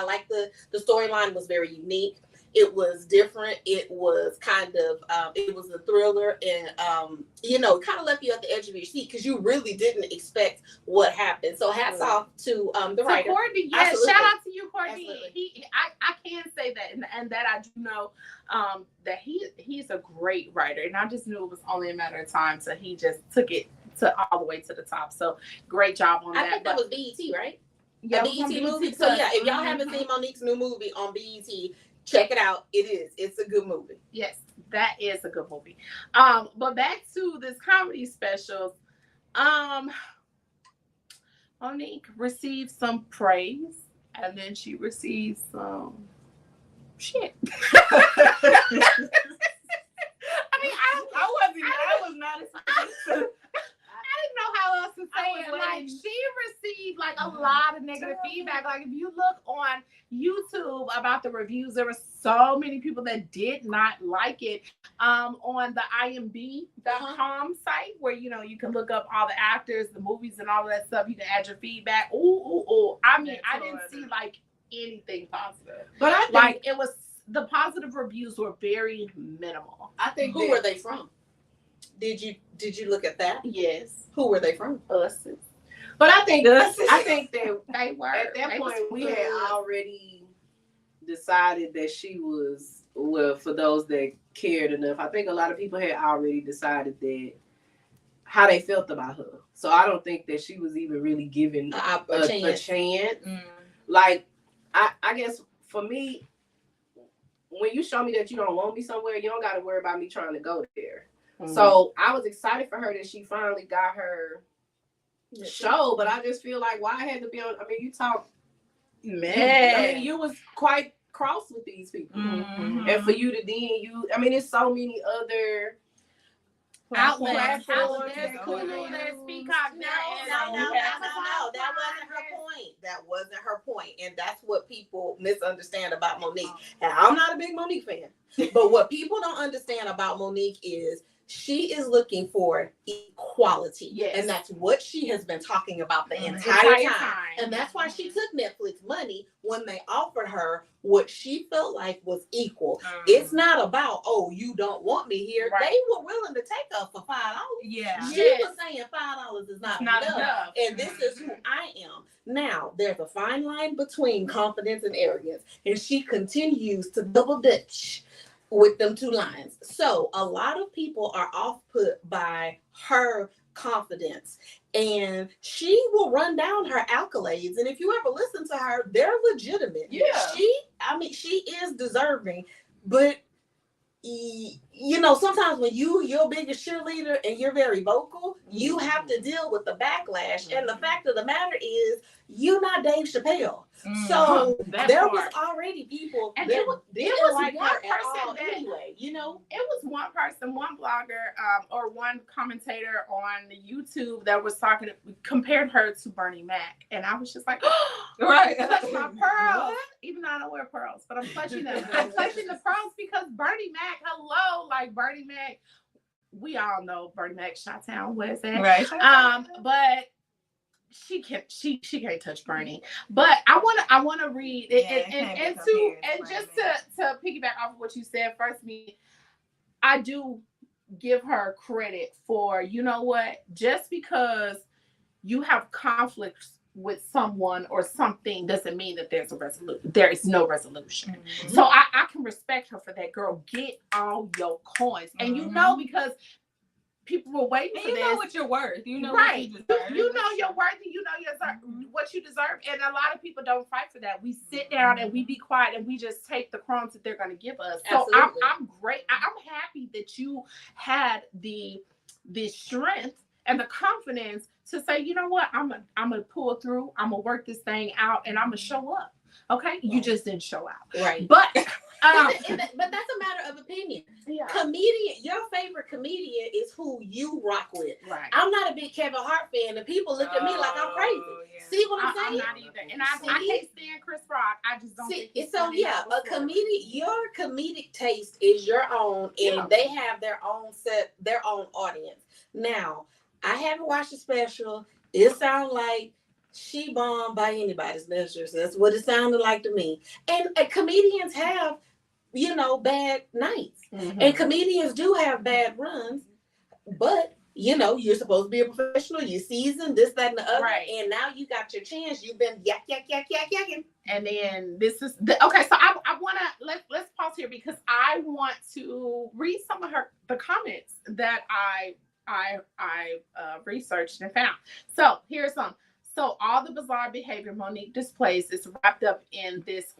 [SPEAKER 5] like the storyline was very unique. It was different. It was kind of it was a thriller, and kind of left you at the edge of your seat because you really didn't expect what happened. So hats off to the writer.
[SPEAKER 2] Courtney, yes,
[SPEAKER 5] Absolutely.
[SPEAKER 2] shout out to you, Courtney.
[SPEAKER 5] Absolutely.
[SPEAKER 2] I can say that, and that I do know that he's a great writer, and I just knew it was only a matter of time. So he just took it to all the way to the top. So great job on that.
[SPEAKER 5] I think that was BET, right?
[SPEAKER 2] Yeah,
[SPEAKER 5] A BET movie. So yeah, if y'all haven't seen Monique's new movie on BET, check it out. It's a good movie.
[SPEAKER 2] Yes, that is a good movie. But back to this comedy specials. Monique received some praise, and then she received some shit.
[SPEAKER 6] I was not expecting.
[SPEAKER 2] I didn't know how else to say it. Like, she received like a lot of negative feedback. Like, if you look on YouTube about the reviews, there were so many people that did not like it. On the imdb.com site, where you can look up all the actors, the movies, and all of that stuff. You can add your feedback. Ooh. I mean, I didn't see like anything positive.
[SPEAKER 1] But I think
[SPEAKER 2] Like, it was, the positive reviews were very minimal.
[SPEAKER 1] I think
[SPEAKER 5] Who were they from? Did you look at that?
[SPEAKER 2] Yes.
[SPEAKER 5] Who were they from?
[SPEAKER 2] Us.
[SPEAKER 1] But I think that
[SPEAKER 2] They were.
[SPEAKER 1] at that
[SPEAKER 2] They
[SPEAKER 1] point
[SPEAKER 2] was
[SPEAKER 1] we
[SPEAKER 2] good.
[SPEAKER 1] had already decided that she was, well, for those that cared enough, I think a lot of people had already decided that how they felt about her. So I don't think that she was even really given a chance. Like, I guess for me, when you show me that you don't want me somewhere, you don't got to worry about me trying to go there. So I was excited for her that she finally got her show, but I just feel like why I had to be on. I mean, you talk,
[SPEAKER 2] Man.
[SPEAKER 1] you was quite cross with these people, and for you to then it's so many other
[SPEAKER 2] outlets.
[SPEAKER 1] platforms.
[SPEAKER 2] There's Hulu, there's Peacock.
[SPEAKER 5] No, that wasn't her point. That wasn't her point, and that's what people misunderstand about Monique. And I'm not a big Monique fan, but what people don't understand about Monique is she is looking for equality.
[SPEAKER 2] Yes.
[SPEAKER 5] And that's what she has been talking about the entire time. And that's why she
[SPEAKER 2] Mhm.
[SPEAKER 5] took Netflix money when they offered her what she felt like was equal. It's not about, oh, you don't want me here.
[SPEAKER 2] Right.
[SPEAKER 5] They were willing to take her for $5.
[SPEAKER 6] Yeah.
[SPEAKER 5] She
[SPEAKER 2] Yes.
[SPEAKER 5] was saying $5 is not,
[SPEAKER 2] Not
[SPEAKER 5] enough.
[SPEAKER 2] enough.
[SPEAKER 5] And this is who I am. Now, there's a fine line between confidence and arrogance. And she continues to double dutch with them two lines. So a lot of people are off put by her confidence, and she will run down her accolades. And if you ever listen to her, they're legitimate.
[SPEAKER 1] Yeah.
[SPEAKER 5] She is deserving, but you know, sometimes when you're your biggest cheerleader and you're very vocal, you have to deal with the backlash. And the fact of the matter is, you're not Dave Chappelle. So there was already people
[SPEAKER 2] And
[SPEAKER 5] that
[SPEAKER 2] it was
[SPEAKER 5] like
[SPEAKER 2] one
[SPEAKER 5] her at
[SPEAKER 2] person
[SPEAKER 5] all
[SPEAKER 2] that-
[SPEAKER 5] anyway, you know?
[SPEAKER 2] It was one person, one blogger, or one commentator on the YouTube that was compared her to Bernie Mac, and I was just like,
[SPEAKER 6] Right.
[SPEAKER 2] clutch my pearls. Even though I don't wear pearls, but I'm clutching them. I'm clutching the pearls because Bernie Mac, hello, like Bernie Mac. We all know Bernie Mac, Chi-Town, where's that?
[SPEAKER 6] Right.
[SPEAKER 2] But she can't touch Bernie. But I wanna read it, and just to piggyback off of what you said first, I do give her credit for, you know what, just because you have conflicts with someone or something doesn't mean that there is no resolution. Mm-hmm. So I can respect her for that. Girl, get all your coins. And you know, because people were waiting for this.
[SPEAKER 6] You know what you're worth. You know
[SPEAKER 2] right.
[SPEAKER 6] what you deserve.
[SPEAKER 2] You know your worth, and you know what you deserve. And a lot of people don't fight for that. We sit down and we be quiet and we just take the crumbs that they're going to give us. So I'm great. I'm happy that you had the strength and the confidence to say, you know what, I'm gonna pull through. I'm gonna work this thing out, and I'm gonna show up. Okay, right. You just didn't show out.
[SPEAKER 5] Right.
[SPEAKER 2] But
[SPEAKER 5] but that's a matter of opinion.
[SPEAKER 2] Yeah.
[SPEAKER 5] Your favorite comedian is who you rock with.
[SPEAKER 2] Right.
[SPEAKER 5] I'm not a big Kevin Hart fan, and people look at me like I'm crazy. Yeah. See what I'm saying?
[SPEAKER 2] I'm not either. And I hate seeing Chris Rock. I just don't think he's
[SPEAKER 5] so yeah, a comedian, your comedic taste is your own, and they have their own audience. Now, I haven't watched the special. It sounds like she bombed by anybody's measures. That's what it sounded like to me. And comedians have, you know, bad nights. Mm-hmm. And comedians do have bad runs. But, you know, you're supposed to be a professional. You're seasoned, this, that, and the other. Right. And now you got your chance. You've been yakking.
[SPEAKER 2] And then this is okay. So I want to let's pause here because I want to read some of the comments that I researched and found. So here's some. So all the bizarre behavior Monique displays is wrapped up in this,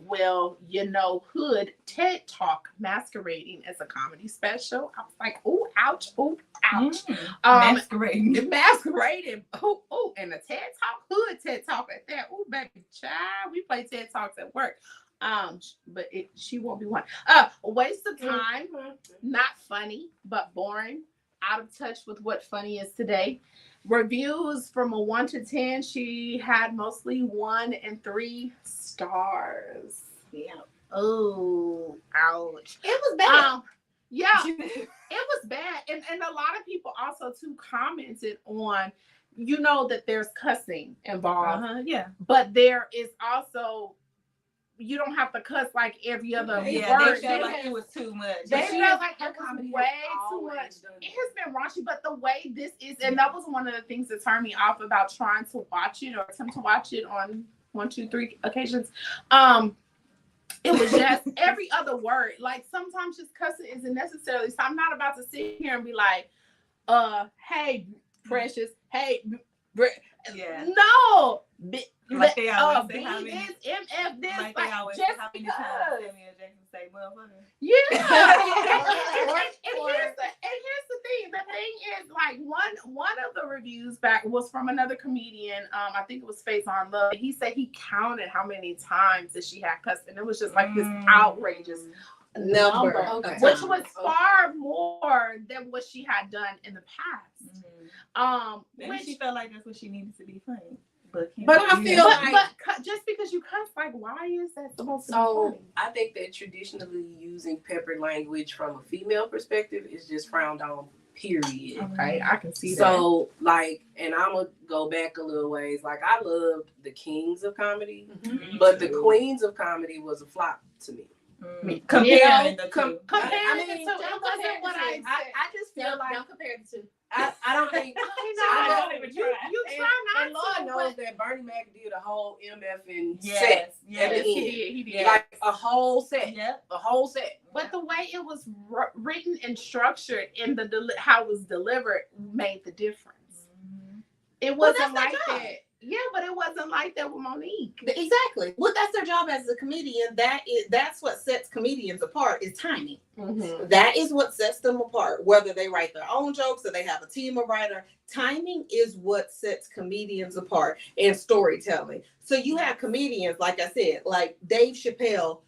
[SPEAKER 2] hood TED Talk masquerading as a comedy special. I was like, oh, ouch, oh, ouch.
[SPEAKER 6] Masquerading.
[SPEAKER 2] Oh, and a TED Talk, hood TED Talk at that. Oh, baby, child, we play TED Talks at work. But she won't be one. A waste of time, not funny, but boring. Out of touch with what funny is today. Reviews from a 1 to 10, she had mostly 1 and 3 stars.
[SPEAKER 5] Yeah.
[SPEAKER 2] Oh, ouch.
[SPEAKER 5] It was bad.
[SPEAKER 2] It was bad. And a lot of people also too commented on, that there's cussing involved.
[SPEAKER 6] Yeah.
[SPEAKER 2] But there is also, you don't have to cuss like every other word.
[SPEAKER 6] They felt like it was too much.
[SPEAKER 2] They felt like it was way too much. It has been raunchy, but the way this is, and that was one of the things that turned me off about trying to watch it or attempt to watch it on 1, 2, 3 occasions. It was just every other word. Like sometimes just cussing isn't necessarily. So I'm not about to sit here and be like, hey, precious, hey, no.
[SPEAKER 6] Like they always say,
[SPEAKER 2] how many MF this,
[SPEAKER 6] like they always say, how many times Samuel Jackson say, motherfucker.
[SPEAKER 2] Yeah. and here's the thing. The thing is, like, one of the reviews back was from another comedian. I think it was Face on Love. He said he counted how many times that she had cussed, and it was just like this outrageous number, which was far more than what she had done in the past.
[SPEAKER 6] Maybe she felt like that's what she needed to be funny.
[SPEAKER 1] But I feel
[SPEAKER 2] but just because you cuss, like, why is that supposed to be funny?
[SPEAKER 1] I think that traditionally using peppered language from a female perspective is just frowned on, period.
[SPEAKER 2] Okay, I can see that.
[SPEAKER 1] So, like, and I'm gonna go back a little ways. Like, I loved the kings of comedy, but the queens of comedy was a flop to me.
[SPEAKER 6] Comparing the two.
[SPEAKER 2] Comparing
[SPEAKER 1] mean,
[SPEAKER 2] it to, it wasn't what I said.
[SPEAKER 1] I just feel like
[SPEAKER 5] don't compare the two.
[SPEAKER 1] I don't think
[SPEAKER 2] I know. You try
[SPEAKER 1] and
[SPEAKER 2] not
[SPEAKER 1] Lord
[SPEAKER 2] to,
[SPEAKER 1] knows that Bernie Mac did a whole MF
[SPEAKER 6] Yes,
[SPEAKER 1] set
[SPEAKER 6] yes.
[SPEAKER 1] at the
[SPEAKER 2] he
[SPEAKER 1] end.
[SPEAKER 2] did. He did.
[SPEAKER 6] Yeah.
[SPEAKER 1] Like a whole set.
[SPEAKER 6] Yep.
[SPEAKER 1] A whole set.
[SPEAKER 2] But the way it was written and structured in the how it was delivered made the difference. It wasn't like that. Yeah, but it wasn't like that with Monique.
[SPEAKER 5] Exactly. Well, that's their job as a comedian. That's what sets comedians apart is timing.
[SPEAKER 1] Mm-hmm.
[SPEAKER 5] That is what sets them apart. Whether they write their own jokes or they have a team of writers, timing is what sets comedians apart and storytelling. So you have comedians, like I said, like Dave Chappelle.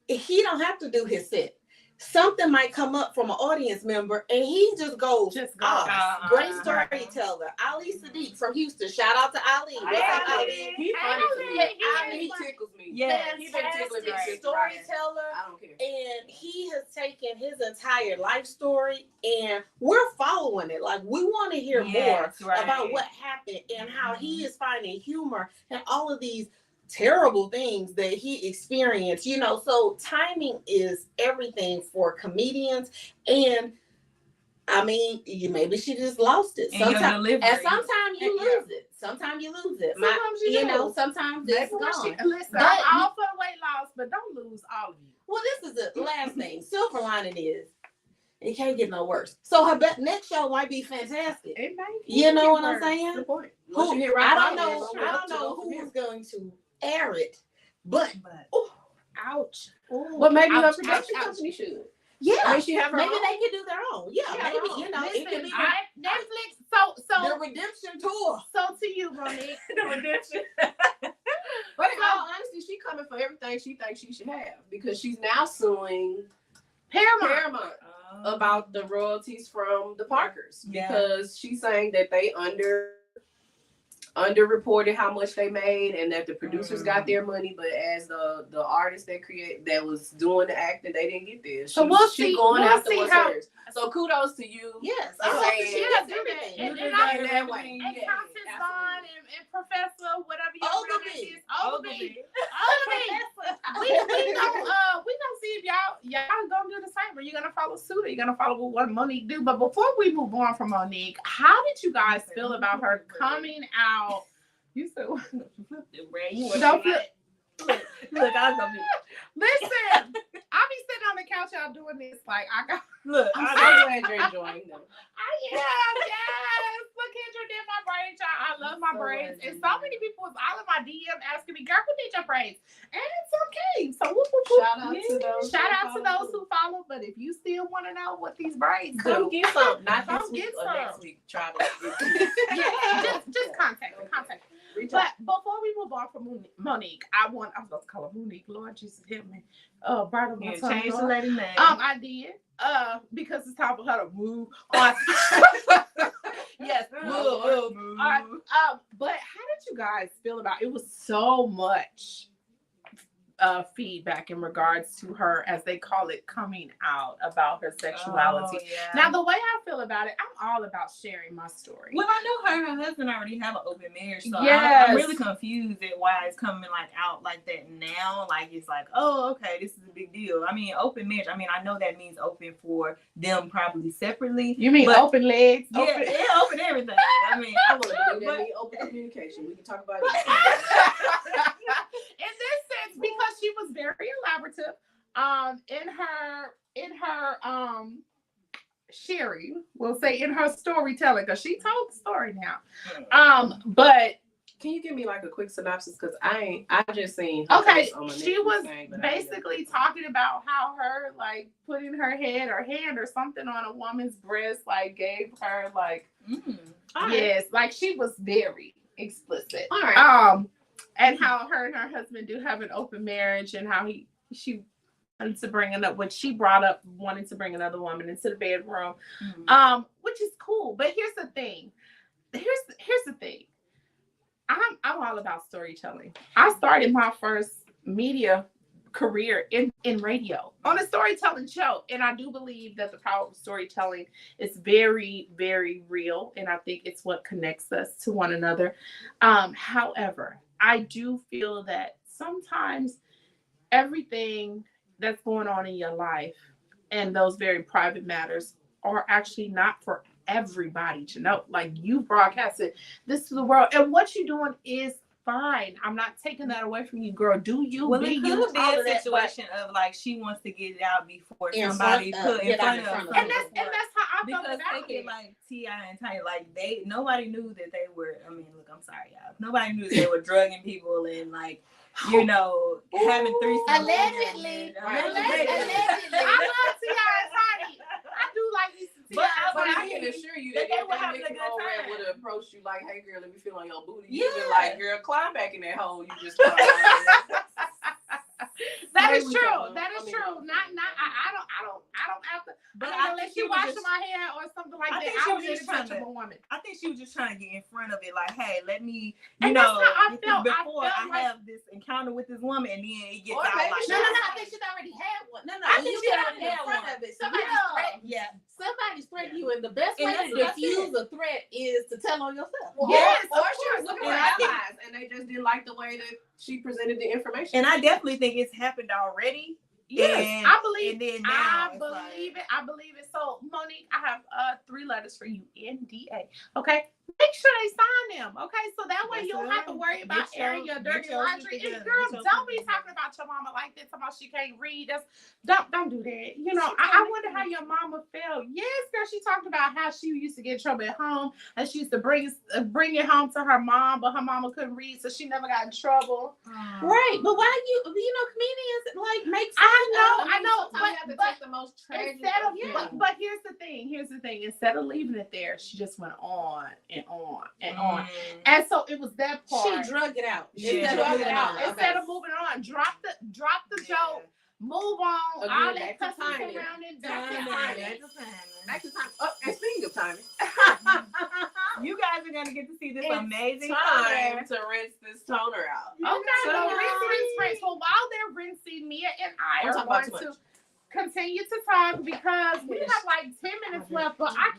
[SPEAKER 5] He don't have to do his set. Something might come up from an audience member and he just goes off. Great storyteller. Ali Sadiq from Houston. Shout out to Ali. What's up, Ali?
[SPEAKER 1] He funny to me. Ali, he tickles me.
[SPEAKER 6] Yeah,
[SPEAKER 1] he been tickling me
[SPEAKER 5] Fantastic
[SPEAKER 1] since
[SPEAKER 5] storyteller.
[SPEAKER 1] I don't care.
[SPEAKER 5] And he has taken his entire life story and we're following it. Like, we want to hear more about what happened and how he is finding humor and all of these terrible things that he experienced, you know. So timing is everything for comedians. And I mean, maybe she just lost it. Sometimes you lose it. Sometimes you lose it. Sometimes it's gone.
[SPEAKER 2] Listen,
[SPEAKER 5] But
[SPEAKER 2] I'm all for the weight loss, but don't lose all of you.
[SPEAKER 5] Well, this is the last thing. Silver lining is it can't get no worse. So her next show might be fantastic.
[SPEAKER 2] It may.
[SPEAKER 5] You know what I'm saying?
[SPEAKER 1] Good point.
[SPEAKER 5] I don't know who's going to air it, but
[SPEAKER 2] ouch.
[SPEAKER 1] Well, maybe her
[SPEAKER 2] Ouch,
[SPEAKER 1] production
[SPEAKER 2] ouch,
[SPEAKER 1] company should.
[SPEAKER 5] yeah,
[SPEAKER 1] Maybe she have her
[SPEAKER 5] maybe
[SPEAKER 1] own.
[SPEAKER 5] they could do their own. Yeah, maybe it could be
[SPEAKER 2] Netflix.
[SPEAKER 5] the
[SPEAKER 2] So
[SPEAKER 5] redemption tour.
[SPEAKER 2] to you, Monique.
[SPEAKER 1] The redemption. But in all honesty, she coming for everything she thinks she should have because she's now suing Paramount about the royalties from the Parkers because she's saying that they underreported how much they made and that the producers got their money, but as the artist that was doing the acting, they didn't get theirs.
[SPEAKER 2] So we'll see.
[SPEAKER 1] Going
[SPEAKER 2] We'll
[SPEAKER 1] after
[SPEAKER 2] see
[SPEAKER 1] what's
[SPEAKER 2] how.
[SPEAKER 1] hers. So kudos to you.
[SPEAKER 5] Yes,
[SPEAKER 1] I
[SPEAKER 5] I
[SPEAKER 1] say
[SPEAKER 5] hope she
[SPEAKER 1] it.
[SPEAKER 5] does
[SPEAKER 2] And
[SPEAKER 5] everything.
[SPEAKER 2] And
[SPEAKER 1] that way.
[SPEAKER 2] And Constance Vaughn and Professor, whatever your
[SPEAKER 5] Ogilvy.
[SPEAKER 2] name is, Ogilvy. We gonna see if y'all gonna do the same. Are you gonna follow suit? Are you gonna follow what Monique do? But before we move on from Monique, how did you guys feel about her coming out? You said don't flip.
[SPEAKER 6] Look, I was gonna
[SPEAKER 2] Listen, I be sitting on the couch y'all doing this. Like I'm
[SPEAKER 1] so glad you're enjoying them.
[SPEAKER 2] Yes. Look, Kendra did my braids, y'all. I love my braids. And so many people was all in my DM asking me, girl, who did your braids? And it's okay. So whoop, whoop, whoop.
[SPEAKER 1] Shout out to those
[SPEAKER 2] who follow. But if you still want to know what these braids
[SPEAKER 1] Come
[SPEAKER 2] do,
[SPEAKER 1] get some. Not
[SPEAKER 2] Come
[SPEAKER 1] this week
[SPEAKER 2] get
[SPEAKER 1] or
[SPEAKER 2] some.
[SPEAKER 1] next week. Try to
[SPEAKER 2] just contact me. But before we move on from Monique, I was about to call her Monique. Lord Jesus, help me. Bridal my tongue,
[SPEAKER 6] change the
[SPEAKER 2] Lord.
[SPEAKER 6] lady name.
[SPEAKER 2] I did. Because it's time for her to move on. Yes, move. All right. But how did you guys feel about it? Was so much feedback in regards to her, as they call it, coming out about her sexuality. Now, the way I feel about it, I'm all about sharing my story.
[SPEAKER 6] Well, I know her and her husband already have an open marriage, so
[SPEAKER 2] Yes.
[SPEAKER 6] I'm really confused at why it's coming like out like that now. Like it's like, oh, okay, this is a big deal. I mean, open marriage. I mean, I know that means open for them probably separately.
[SPEAKER 2] You mean open legs?
[SPEAKER 6] Yeah, open everything. I mean,
[SPEAKER 1] I want to believe that means open communication. We can talk about it.
[SPEAKER 2] In this sense, because she was very elaborative in her sharing, we'll say in her storytelling, because she told the story now. But
[SPEAKER 1] can you give me like a quick synopsis? Because I just seen
[SPEAKER 2] okay,
[SPEAKER 1] on my
[SPEAKER 2] she
[SPEAKER 1] Netflix
[SPEAKER 2] was
[SPEAKER 1] thing, but
[SPEAKER 2] basically talking about how her like putting her head or hand or something on a woman's breast like gave her like yes, like she was very explicit.
[SPEAKER 1] All right.
[SPEAKER 2] And how her and her husband do have an open marriage, and how she wanted to bring what she brought up, wanting to bring another woman into the bedroom, which is cool. But here's the thing. Here's the thing. I'm all about storytelling. I started my first media career in radio on a storytelling show. And I do believe that the power of storytelling is very, very real. And I think it's what connects us to one another. However, I do feel that sometimes everything that's going on in your life and those very private matters are actually not for everybody to know. Like, you broadcasted this to the world, and what you're doing is fine. I'm not taking that away from you, girl. Do you?
[SPEAKER 6] Well,
[SPEAKER 2] be
[SPEAKER 6] it
[SPEAKER 2] you?
[SPEAKER 6] could be
[SPEAKER 2] All
[SPEAKER 6] a
[SPEAKER 2] of that,
[SPEAKER 6] situation of like she wants to get it out before
[SPEAKER 4] In
[SPEAKER 6] somebody
[SPEAKER 4] front of-
[SPEAKER 6] put in
[SPEAKER 4] get out
[SPEAKER 6] front
[SPEAKER 4] in
[SPEAKER 6] of
[SPEAKER 4] front of
[SPEAKER 2] and
[SPEAKER 6] somebody.
[SPEAKER 2] that's how I felt
[SPEAKER 6] Because
[SPEAKER 2] about
[SPEAKER 6] take it
[SPEAKER 2] it.
[SPEAKER 6] like T.I. and Tiny, like nobody knew that they were. I mean, look, I'm sorry, y'all. Nobody knew that they were drugging people and like, you know, having threesomes.
[SPEAKER 2] Allegedly.
[SPEAKER 6] Allegedly.
[SPEAKER 2] I love T.I. and Tiny. I do like these T.I.
[SPEAKER 1] But
[SPEAKER 2] and
[SPEAKER 1] I
[SPEAKER 2] Tiny.
[SPEAKER 1] can assure you
[SPEAKER 6] that
[SPEAKER 1] that
[SPEAKER 6] they
[SPEAKER 1] if
[SPEAKER 6] were
[SPEAKER 1] that
[SPEAKER 6] having a
[SPEAKER 1] Nicky
[SPEAKER 6] good
[SPEAKER 1] Moran
[SPEAKER 6] time.
[SPEAKER 1] would have approached you like, "Hey girl, let me feel on your booty,"
[SPEAKER 6] Yeah.
[SPEAKER 1] you'd been like, "Girl, climb back in that hole you just climbed."
[SPEAKER 2] That is
[SPEAKER 1] Maybe
[SPEAKER 2] true.
[SPEAKER 1] so.
[SPEAKER 2] That is
[SPEAKER 1] I mean,
[SPEAKER 2] true. I don't have to.
[SPEAKER 6] But
[SPEAKER 2] I mean,
[SPEAKER 6] I
[SPEAKER 2] unless
[SPEAKER 6] think she
[SPEAKER 2] you
[SPEAKER 6] was
[SPEAKER 2] washing
[SPEAKER 6] just-
[SPEAKER 2] my hair or something like
[SPEAKER 6] I
[SPEAKER 2] that,
[SPEAKER 6] think
[SPEAKER 2] I
[SPEAKER 6] she
[SPEAKER 2] don't
[SPEAKER 6] was
[SPEAKER 2] need
[SPEAKER 6] just
[SPEAKER 2] to touch
[SPEAKER 6] trying
[SPEAKER 2] a
[SPEAKER 6] to-
[SPEAKER 2] woman.
[SPEAKER 6] I think she was just trying to get in front of it, like, hey, let me,
[SPEAKER 2] And that's how I
[SPEAKER 6] get
[SPEAKER 2] felt.
[SPEAKER 6] this
[SPEAKER 2] I
[SPEAKER 6] before
[SPEAKER 2] felt
[SPEAKER 6] I
[SPEAKER 2] like-
[SPEAKER 6] have this encounter with this woman, and then it gets
[SPEAKER 1] Or
[SPEAKER 6] out
[SPEAKER 1] maybe
[SPEAKER 6] like
[SPEAKER 1] she
[SPEAKER 6] that.
[SPEAKER 1] was-
[SPEAKER 3] I think she'd already had one. No,
[SPEAKER 1] I think
[SPEAKER 3] you
[SPEAKER 1] she
[SPEAKER 3] got
[SPEAKER 1] already
[SPEAKER 3] in
[SPEAKER 1] had
[SPEAKER 3] front
[SPEAKER 1] one.
[SPEAKER 3] of it.
[SPEAKER 6] Yeah.
[SPEAKER 3] Somebody's threatening you, and the best
[SPEAKER 6] And
[SPEAKER 3] way
[SPEAKER 6] that's
[SPEAKER 3] to
[SPEAKER 6] what I
[SPEAKER 3] diffuse a threat is to tell on yourself.
[SPEAKER 2] Yes,
[SPEAKER 1] or
[SPEAKER 2] of
[SPEAKER 1] she was
[SPEAKER 2] course.
[SPEAKER 1] looking
[SPEAKER 6] And
[SPEAKER 1] for
[SPEAKER 6] I think-
[SPEAKER 1] allies, and they just didn't like the way that she presented the information.
[SPEAKER 6] And I definitely think it's happened already.
[SPEAKER 2] Yes,
[SPEAKER 6] And-
[SPEAKER 2] I believe.
[SPEAKER 6] and then now
[SPEAKER 2] I
[SPEAKER 6] it's
[SPEAKER 2] believe
[SPEAKER 6] like-
[SPEAKER 2] it. I believe it. So, Monique, I have 3 letters for you. NDA. Okay, make sure they sign them. Okay, so that way
[SPEAKER 6] That's
[SPEAKER 2] you don't
[SPEAKER 6] right.
[SPEAKER 2] have to worry about
[SPEAKER 6] Get your-
[SPEAKER 2] airing your
[SPEAKER 6] get
[SPEAKER 2] dirty
[SPEAKER 6] yours
[SPEAKER 2] laundry.
[SPEAKER 6] together.
[SPEAKER 2] And girls,
[SPEAKER 6] Get your
[SPEAKER 2] don't be
[SPEAKER 6] shit
[SPEAKER 2] talking
[SPEAKER 6] together.
[SPEAKER 2] about your mama like this. About she can't read. Don't do that. You know,
[SPEAKER 6] She
[SPEAKER 2] I
[SPEAKER 6] can't
[SPEAKER 2] wonder
[SPEAKER 6] read.
[SPEAKER 2] how your mama felt. Yes, girl, she talked about how she used to get in trouble at home, and she used to bring it home to her mom, but her mama couldn't read, so she never got in trouble.
[SPEAKER 3] Right, but why comedians like make
[SPEAKER 2] I know,
[SPEAKER 1] sometimes you have to
[SPEAKER 2] but
[SPEAKER 1] take the most tragic.
[SPEAKER 2] instead of,
[SPEAKER 1] yeah.
[SPEAKER 2] but here's the thing. Instead of leaving it there, she just went on and on and on. And so it was that part.
[SPEAKER 3] She drug it out.
[SPEAKER 6] Yeah.
[SPEAKER 3] Instead of
[SPEAKER 2] Drop
[SPEAKER 3] moving
[SPEAKER 2] it out.
[SPEAKER 3] on.
[SPEAKER 2] Instead of moving on, drop the joke, move on.
[SPEAKER 1] Again,
[SPEAKER 2] all
[SPEAKER 1] back
[SPEAKER 2] that
[SPEAKER 1] to
[SPEAKER 2] cussing
[SPEAKER 1] timing.
[SPEAKER 2] around it.
[SPEAKER 1] Back to
[SPEAKER 2] Back to
[SPEAKER 1] timing.
[SPEAKER 2] timing.
[SPEAKER 1] Back to time. Oh, and speaking of timing,
[SPEAKER 6] You guys are gonna get to see this
[SPEAKER 1] it's
[SPEAKER 6] amazing
[SPEAKER 1] time
[SPEAKER 6] toner.
[SPEAKER 1] to rinse this toner out.
[SPEAKER 2] Okay,
[SPEAKER 1] So
[SPEAKER 2] well,
[SPEAKER 1] nice.
[SPEAKER 2] rinse. Well, while they're rinsing, Mia and I
[SPEAKER 1] Don't
[SPEAKER 2] are
[SPEAKER 1] talk about
[SPEAKER 2] going
[SPEAKER 1] too
[SPEAKER 2] to
[SPEAKER 1] much.
[SPEAKER 2] continue to talk because we have like 10 minutes left, but I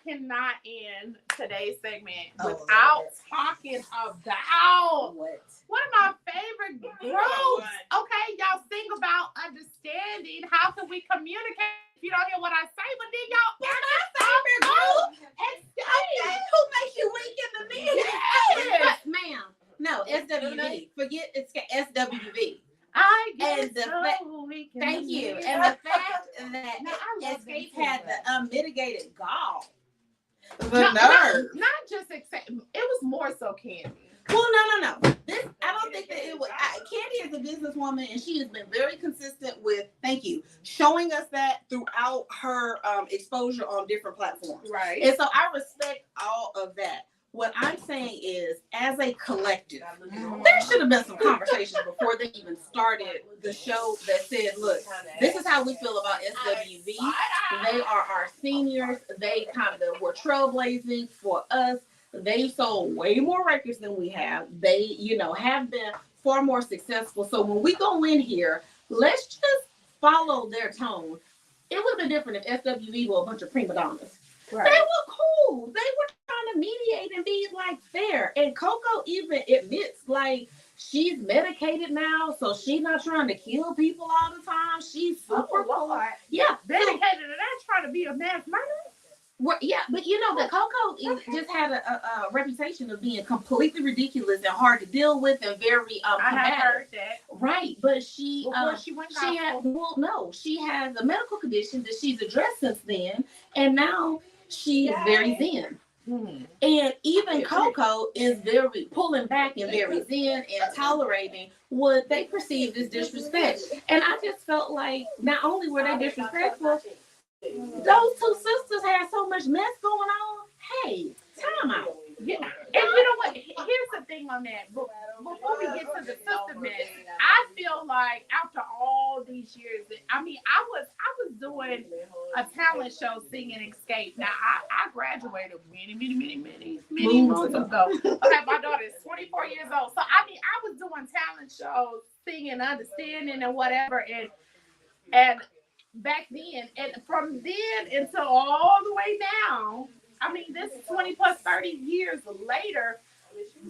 [SPEAKER 2] cannot end today's segment without talking about one of my favorite groups. Okay, y'all sing about understanding. How can we communicate if you don't hear what I say? But then y'all,
[SPEAKER 3] Okay, who makes you weak in the knee?
[SPEAKER 2] Yes.
[SPEAKER 3] Ma'am. No, SWV. Forget it's SWV.
[SPEAKER 2] I guess
[SPEAKER 3] And the
[SPEAKER 2] so.
[SPEAKER 3] fact-
[SPEAKER 2] We can
[SPEAKER 3] Thank you.
[SPEAKER 2] live.
[SPEAKER 3] And the fact that
[SPEAKER 2] No, I love
[SPEAKER 3] Escape
[SPEAKER 2] them.
[SPEAKER 3] had the unmitigated gall.
[SPEAKER 1] The nerve.
[SPEAKER 2] Not just accept. It was more so Candy.
[SPEAKER 3] Well, no. This I don't think that it was. Candy is a businesswoman, and she has been very consistent with. Thank you, showing us that throughout her exposure on different platforms.
[SPEAKER 2] Right.
[SPEAKER 3] And so I respect all of that. What I'm saying is, as a collective, there should have been some conversations before they even started the show that said, look, this is how we feel about SWV. They are our seniors. They kind of were trailblazing for us. They sold way more records than we have. They, have been far more successful. So when we go in here, let's just follow their tone. It would have been different if SWV were a bunch of prima donnas.
[SPEAKER 2] Right.
[SPEAKER 3] They were cool. They were trying to mediate and be like fair. And Coco even admits like she's medicated now, so she's not trying to kill people all the time. She's super cool. Yeah,
[SPEAKER 2] Dedicated to that, trying to be a mass murderer.
[SPEAKER 3] yeah, but that Coco just had a reputation of being completely ridiculous and hard to deal with and very
[SPEAKER 2] I have
[SPEAKER 3] combative.
[SPEAKER 2] heard that.
[SPEAKER 3] Right, but she
[SPEAKER 2] Before she went gospel.
[SPEAKER 3] she has a medical condition that she's addressed since then, and now she's very zen. And even Coco is very pulling back and very zen and tolerating what they perceived as disrespect. And I just felt like not only were they disrespectful, those two sisters had so much mess going on. Hey, time out.
[SPEAKER 2] Yeah. And you know what? Here's the thing on that. Before we get to the sister mess, I feel like after all these years, I was doing a talent show singing Escape. Now I graduated many months ago. Okay, my daughter is 24 years old. So I was doing empathy and understanding and whatever. And back then, and from then until all the way now, I mean, this 20 plus 30 years later,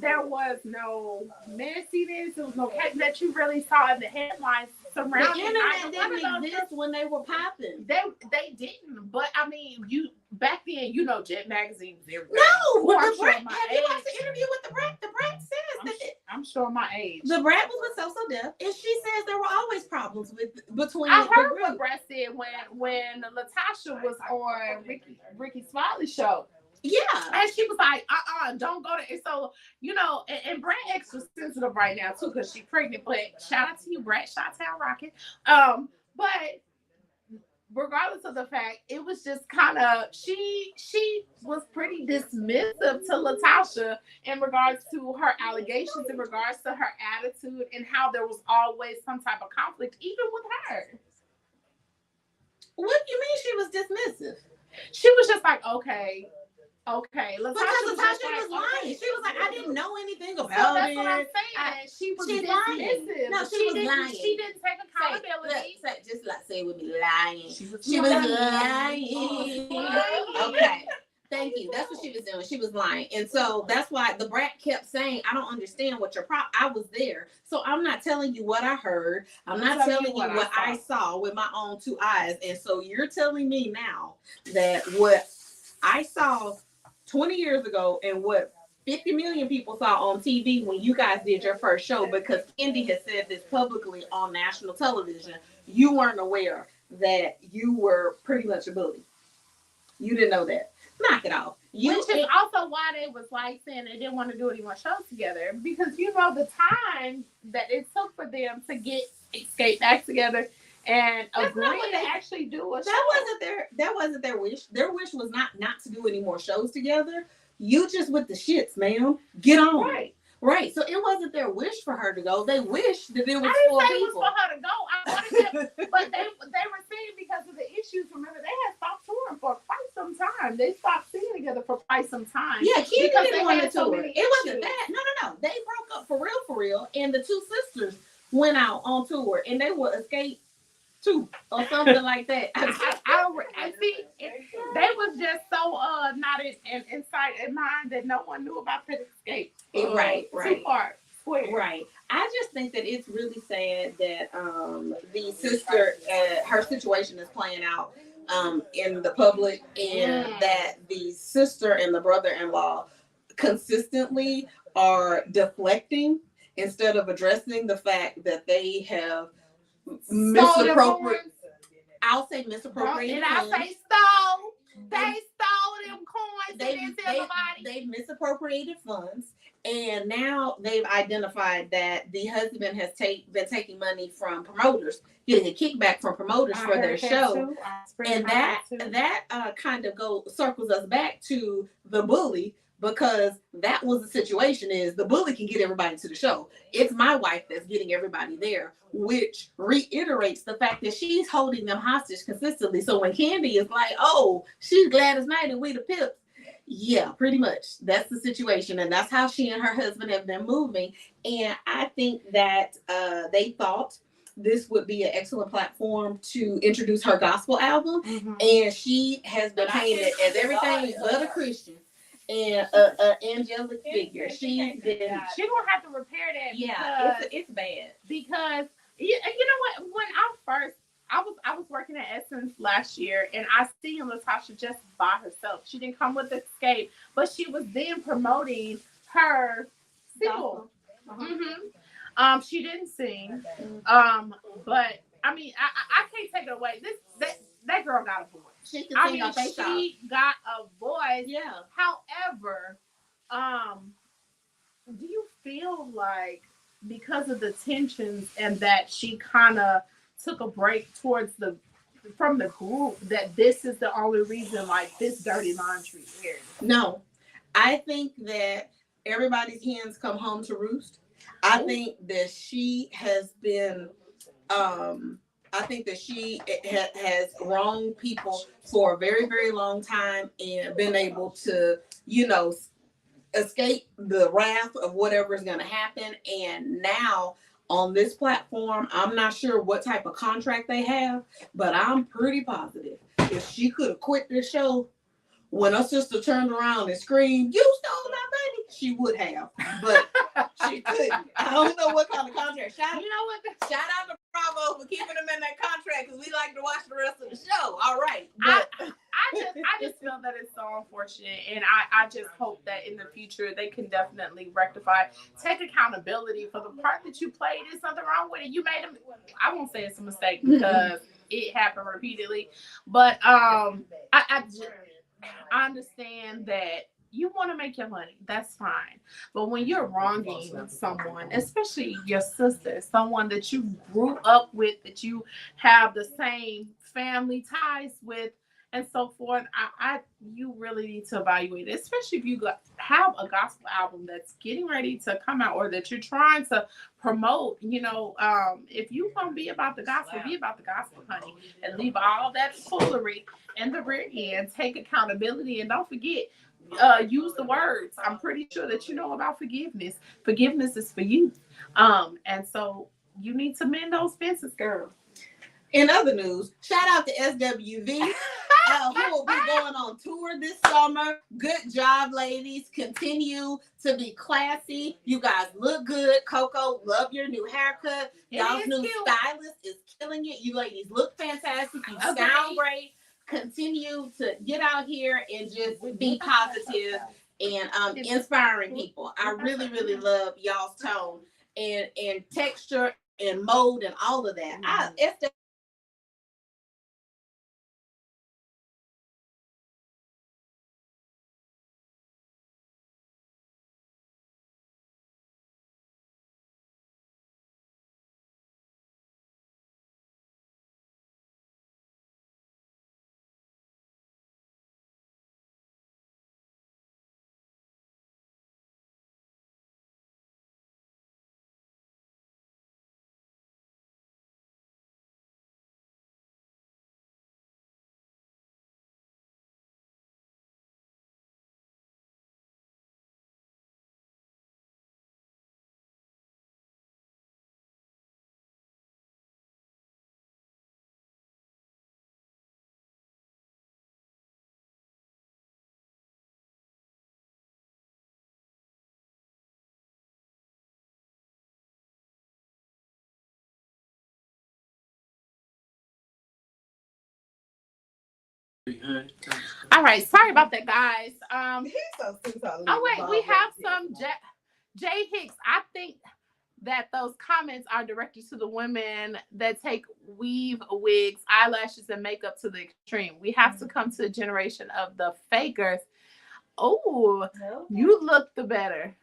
[SPEAKER 2] there was no messiness. There was no case that you really saw in the headlines
[SPEAKER 4] The
[SPEAKER 2] surrounding
[SPEAKER 4] internet
[SPEAKER 2] either one of
[SPEAKER 4] didn't
[SPEAKER 2] those.
[SPEAKER 4] exist when they were popping.
[SPEAKER 2] They didn't, but I mean, you back then, you know, Jet magazine was everything.
[SPEAKER 5] No,
[SPEAKER 2] Well,
[SPEAKER 5] but
[SPEAKER 2] I'm
[SPEAKER 5] the
[SPEAKER 2] sure
[SPEAKER 5] Brat.
[SPEAKER 2] my
[SPEAKER 5] Have you
[SPEAKER 2] age.
[SPEAKER 5] watched the interview with the Brat? The Brat says that
[SPEAKER 2] I'm sure my age.
[SPEAKER 4] The Brat was with So Def, and she says there were always problems between
[SPEAKER 2] I
[SPEAKER 4] the
[SPEAKER 2] heard
[SPEAKER 4] group.
[SPEAKER 2] what Brett said when Latasha was on Ricky Smiley's show.
[SPEAKER 4] Yeah.
[SPEAKER 2] And she was like, don't go to. And so, you know, and Brett extra sensitive right now too, because she's pregnant. But shout out to you, Brett. Shout out to Rocket. But regardless of the fact, it was just kind of she was pretty dismissive to Latasha in regards to her allegations, in regards to her attitude, and how there was always some type of conflict, even with her.
[SPEAKER 4] What do you mean she was dismissive?
[SPEAKER 2] She was just like, okay. Latasha
[SPEAKER 4] Because Latasha
[SPEAKER 2] just
[SPEAKER 4] was lying. She was like, I didn't know anything about
[SPEAKER 2] So that's
[SPEAKER 4] it.
[SPEAKER 2] what I'm saying. She was
[SPEAKER 4] she's
[SPEAKER 2] dismissive.
[SPEAKER 4] lying. No, she was lying.
[SPEAKER 2] She didn't take accountability.
[SPEAKER 4] Just like say with me, lying.
[SPEAKER 2] She was
[SPEAKER 4] lying.
[SPEAKER 2] lying.
[SPEAKER 4] Okay. Thank you. That's what she was doing. She was lying. And so that's why the Brat kept saying, I don't understand what your problem. I was there. So I'm not telling you what I heard. I'm not telling you what I saw with my own two eyes. And so you're telling me now that what I saw 20 years ago and what 50 million people saw on TV when you guys did your first show, because Kendi has said this publicly on national television, you weren't aware that you were pretty much a bully. You didn't know that. Knock it off.
[SPEAKER 2] Which is also why they was like saying they didn't want to do any more shows together, because you know the time that it took for them to get Escape back together and agree to actually do a show.
[SPEAKER 4] That wasn't their wish. Their wish was not to do any more shows together. You just with the shits, ma'am. Get on. Right. So it wasn't their wish for her to go. They wished that it was for people.
[SPEAKER 2] It was for her to go. I wanted them, but they were saying because of the issues. Remember, they had stopped touring for quite some time. They stopped singing together for quite some time.
[SPEAKER 4] Yeah, Kendi didn't want to tour.
[SPEAKER 2] It
[SPEAKER 4] wasn't that. No. They broke up for real. And the two sisters went out on tour, and they would Escape 2 or something like that.
[SPEAKER 2] I see. They was just so not in sight and mind that no one knew about the Escape.
[SPEAKER 4] Right.
[SPEAKER 2] 2 part square.
[SPEAKER 4] Right. I just think that it's really sad that the sister, her situation is playing out in the public, and that the sister and the brother-in-law consistently are deflecting instead of addressing the fact that they have misappropriated. I'll say misappropriated.
[SPEAKER 2] And I say stole. They stole them coins.
[SPEAKER 4] They've misappropriated funds, and now they've identified that the husband has been taking money from promoters, getting a kickback from promoters for their show, and that kind of circles us back to the bully. Because that was the situation, is the bully can get everybody to the show. It's my wife that's getting everybody there, which reiterates the fact that she's holding them hostage consistently. So when Kendi is like, oh, she's Gladys Knight and we the Pips. Yeah, pretty much. That's the situation. And that's how she and her husband have been moving. And I think that they thought this would be an excellent platform to introduce her gospel album. Mm-hmm. And she has been painted as everything but a Christian. And angelic figure. She's gonna
[SPEAKER 2] have to repair that.
[SPEAKER 4] Yeah, it's bad.
[SPEAKER 2] Because you know what? When I was working at Essence last year, and I seen Latasha just by herself. She didn't come with Escape, but she was then promoting her single. Mm-hmm. She didn't sing. But I mean, I can't take it away. That girl got a voice. She got a voice.
[SPEAKER 4] Yeah.
[SPEAKER 2] However, do you feel like because of the tensions and that she kind of took a break from the group, that this is the only reason like this dirty laundry aired?
[SPEAKER 4] No, I think that everybody's hens come home to roost. I think that she has been. I think that she has wronged people for a very, very long time and been able to, escape the wrath of whatever is going to happen. And now on this platform. I'm not sure what type of contract they have, but I'm pretty positive if she could have quit this show when her sister turned around and screamed, "You stole my money," she would have, but she couldn't. I don't know what kind of contract. Shout out to Bravo for keeping them in that contract because we like to watch the rest of the show. All right. But
[SPEAKER 2] I just feel that it's so unfortunate, and I just hope that in the future they can definitely rectify, take accountability for the part that you played. There's something wrong with it. You made I won't say it's a mistake because it happened repeatedly, but I understand that you want to make your money. That's fine. But when you're wronging someone, especially your sister, someone that you grew up with, that you have the same family ties with, and so forth, you really need to evaluate it, especially if you have a gospel album that's getting ready to come out or that you're trying to promote. If you're going to be about the gospel, be about the gospel, honey, and leave all that foolery in the rear end. Take accountability, and don't forget, use the words. I'm pretty sure that you know about forgiveness. Forgiveness is for you. And so you need to mend those fences, girl.
[SPEAKER 4] in other news, shout out to SWV, who will be going on tour this summer. Good job, ladies. Continue to be classy. You guys look good. Coco, love your new haircut. Y'all's new stylist is killing it. You ladies look fantastic. You sound great. Continue to get out here and just be positive and inspiring people. I really, really love y'all's tone and texture and mode and all of that.
[SPEAKER 2] All right, sorry about that, guys.
[SPEAKER 5] He's so stupid.
[SPEAKER 2] Oh wait, we have some Jay Hicks. I think that those comments are directed to the women that take weave, wigs, eyelashes, and makeup to the extreme. We have to come to a generation of the fakers. Oh, you look the better.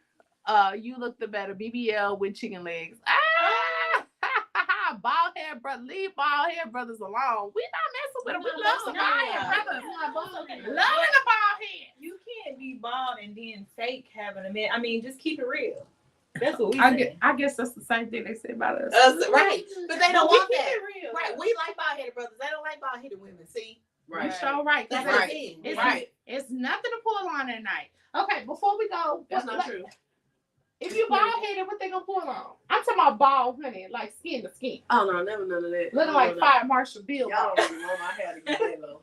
[SPEAKER 2] You look the better. BBL with chicken legs. Bald head brother, leave bald head brothers alone. We not messing with them. We love some bald head brothers. Loving the bald head.
[SPEAKER 6] You can't be bald and then fake having a man. I mean, just keep it real. That's what we
[SPEAKER 2] say. I guess that's the same thing they say about us.
[SPEAKER 4] Right. But they don't want that.
[SPEAKER 6] Real.
[SPEAKER 4] Right. We like bald-headed brothers. They don't like bald-headed women. See?
[SPEAKER 2] Right. So right.
[SPEAKER 4] That's right.
[SPEAKER 2] It's nothing to pull on at night. Okay, before we go.
[SPEAKER 1] That's not true.
[SPEAKER 2] If you bald-headed, what they gonna pull on? I'm talking about bald, honey, like skin to skin.
[SPEAKER 1] Oh, no, never none of that.
[SPEAKER 2] Looking like Fire Marshal Bill.
[SPEAKER 1] Y'all don't even want my hair to get that low.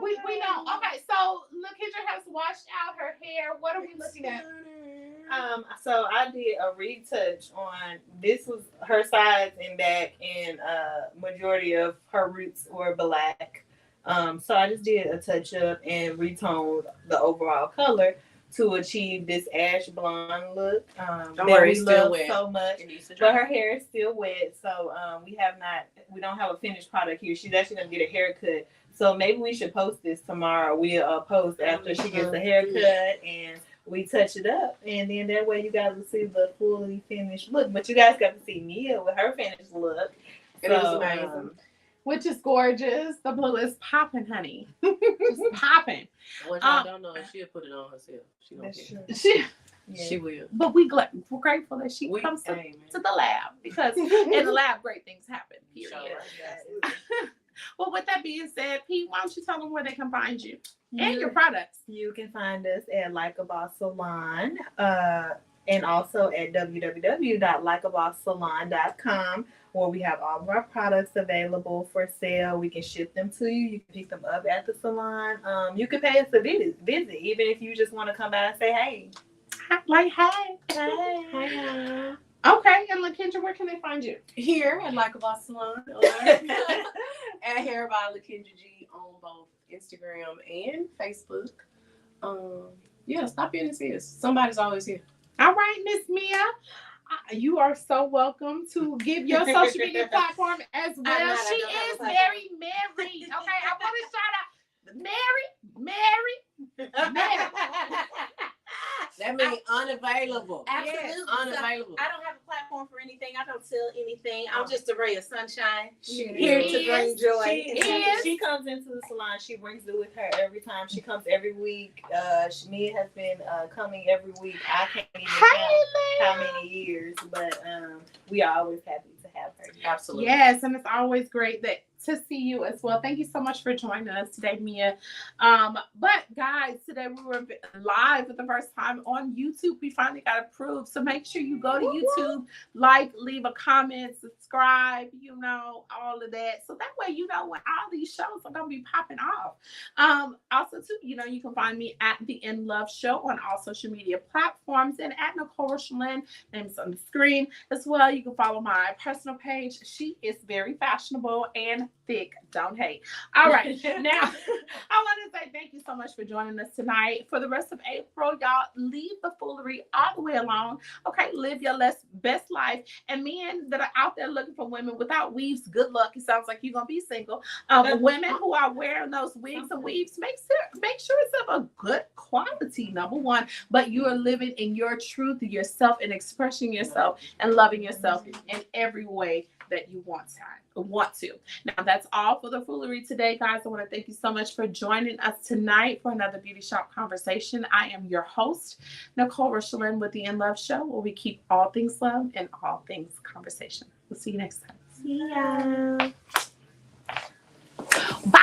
[SPEAKER 2] We don't. Okay, so LaKendra has washed out her hair. What are we looking at?
[SPEAKER 6] So I did a retouch on, this was her sides and back, and majority of her roots were black. So I just did a touch up and retoned the overall color to achieve this ash blonde look.
[SPEAKER 1] Don't worry, it's
[SPEAKER 6] we
[SPEAKER 1] still
[SPEAKER 6] love
[SPEAKER 1] wet.
[SPEAKER 6] so much. But her hair is still wet, so we don't have a finished product here. She's actually gonna get a haircut. So maybe we should post this tomorrow. We'll post after she gets the haircut and we touch it up, and then that way you guys will see the fully finished look. But you guys got to see Mia with her finished look.
[SPEAKER 1] It was amazing.
[SPEAKER 2] Which is gorgeous. The blue is popping, honey. Just popping.
[SPEAKER 1] What y'all don't know is she'll put it on herself. She don't care. She will.
[SPEAKER 2] But we're grateful that she comes to the lab, because in the lab great things happen. Period. Sure. Well, with that being said, Pete, why don't you tell them where they can find you and your products?
[SPEAKER 6] You can find us at Like a Boss Salon and also at www.likeabosssalon.com, where we have all of our products available for sale. We can ship them to you. You can pick them up at the salon. You can pay us a visit, even if you just want to come by and say, hey.
[SPEAKER 2] Like, hey.
[SPEAKER 1] Hey,
[SPEAKER 2] Okay, and LaKendra, where can they find you?
[SPEAKER 1] here at Like a Boss Salon at Hair by LaKendra G on both Instagram and Facebook. Yeah, stop in and see us. Somebody's always here.
[SPEAKER 2] All right, Miss Mia. You are so welcome to give your social media platform as well.
[SPEAKER 5] I'm not, I
[SPEAKER 2] She
[SPEAKER 5] don't have a
[SPEAKER 2] is
[SPEAKER 5] platform.
[SPEAKER 2] very married. Okay, I want to shout out Mary.
[SPEAKER 1] That means unavailable.
[SPEAKER 5] Absolutely.
[SPEAKER 1] Yes, unavailable.
[SPEAKER 5] I don't have a platform for anything. I don't sell anything. I'm just a ray of sunshine.
[SPEAKER 1] She
[SPEAKER 5] Here
[SPEAKER 1] is.
[SPEAKER 5] to bring joy.
[SPEAKER 6] She comes into the salon. She brings it with her every time. She comes every week. Mia has been coming every week. I can't even count how many years, but we are always happy to have her.
[SPEAKER 1] Absolutely.
[SPEAKER 2] Yes, and it's always great to see you as well. Thank you so much for joining us today, Mia. But guys, today we were live for the first time on YouTube. We finally got approved. So make sure you go to YouTube, leave a comment, subscribe, all of that. So that way, when all these shows are going to be popping off. Also, too, you can find me at The In Love Show on all social media platforms and at Nicole Rochelle, name's on the screen as well. You can follow my personal page. She is very fashionable and thick. Don't hate. All right. Now, I want to say thank you so much for joining us tonight. For the rest of April, y'all, leave the foolery all the way alone. Okay, live your best life. And men that are out there looking for women without weaves, good luck. It sounds like you're gonna be single. Women who are wearing those wigs and weaves, make sure it's of a good quality, number one. But you are living in your truth, yourself, and expressing yourself and loving yourself in every way that you want to. Now, that's all for the foolery today, guys. I want to thank you so much for joining us tonight for another Beauty Shop Conversation. I am your host, Nicole Rochelle, with The In Love Show, where we keep all things love and all things conversation. We'll see you next time.
[SPEAKER 3] See ya.
[SPEAKER 2] Bye.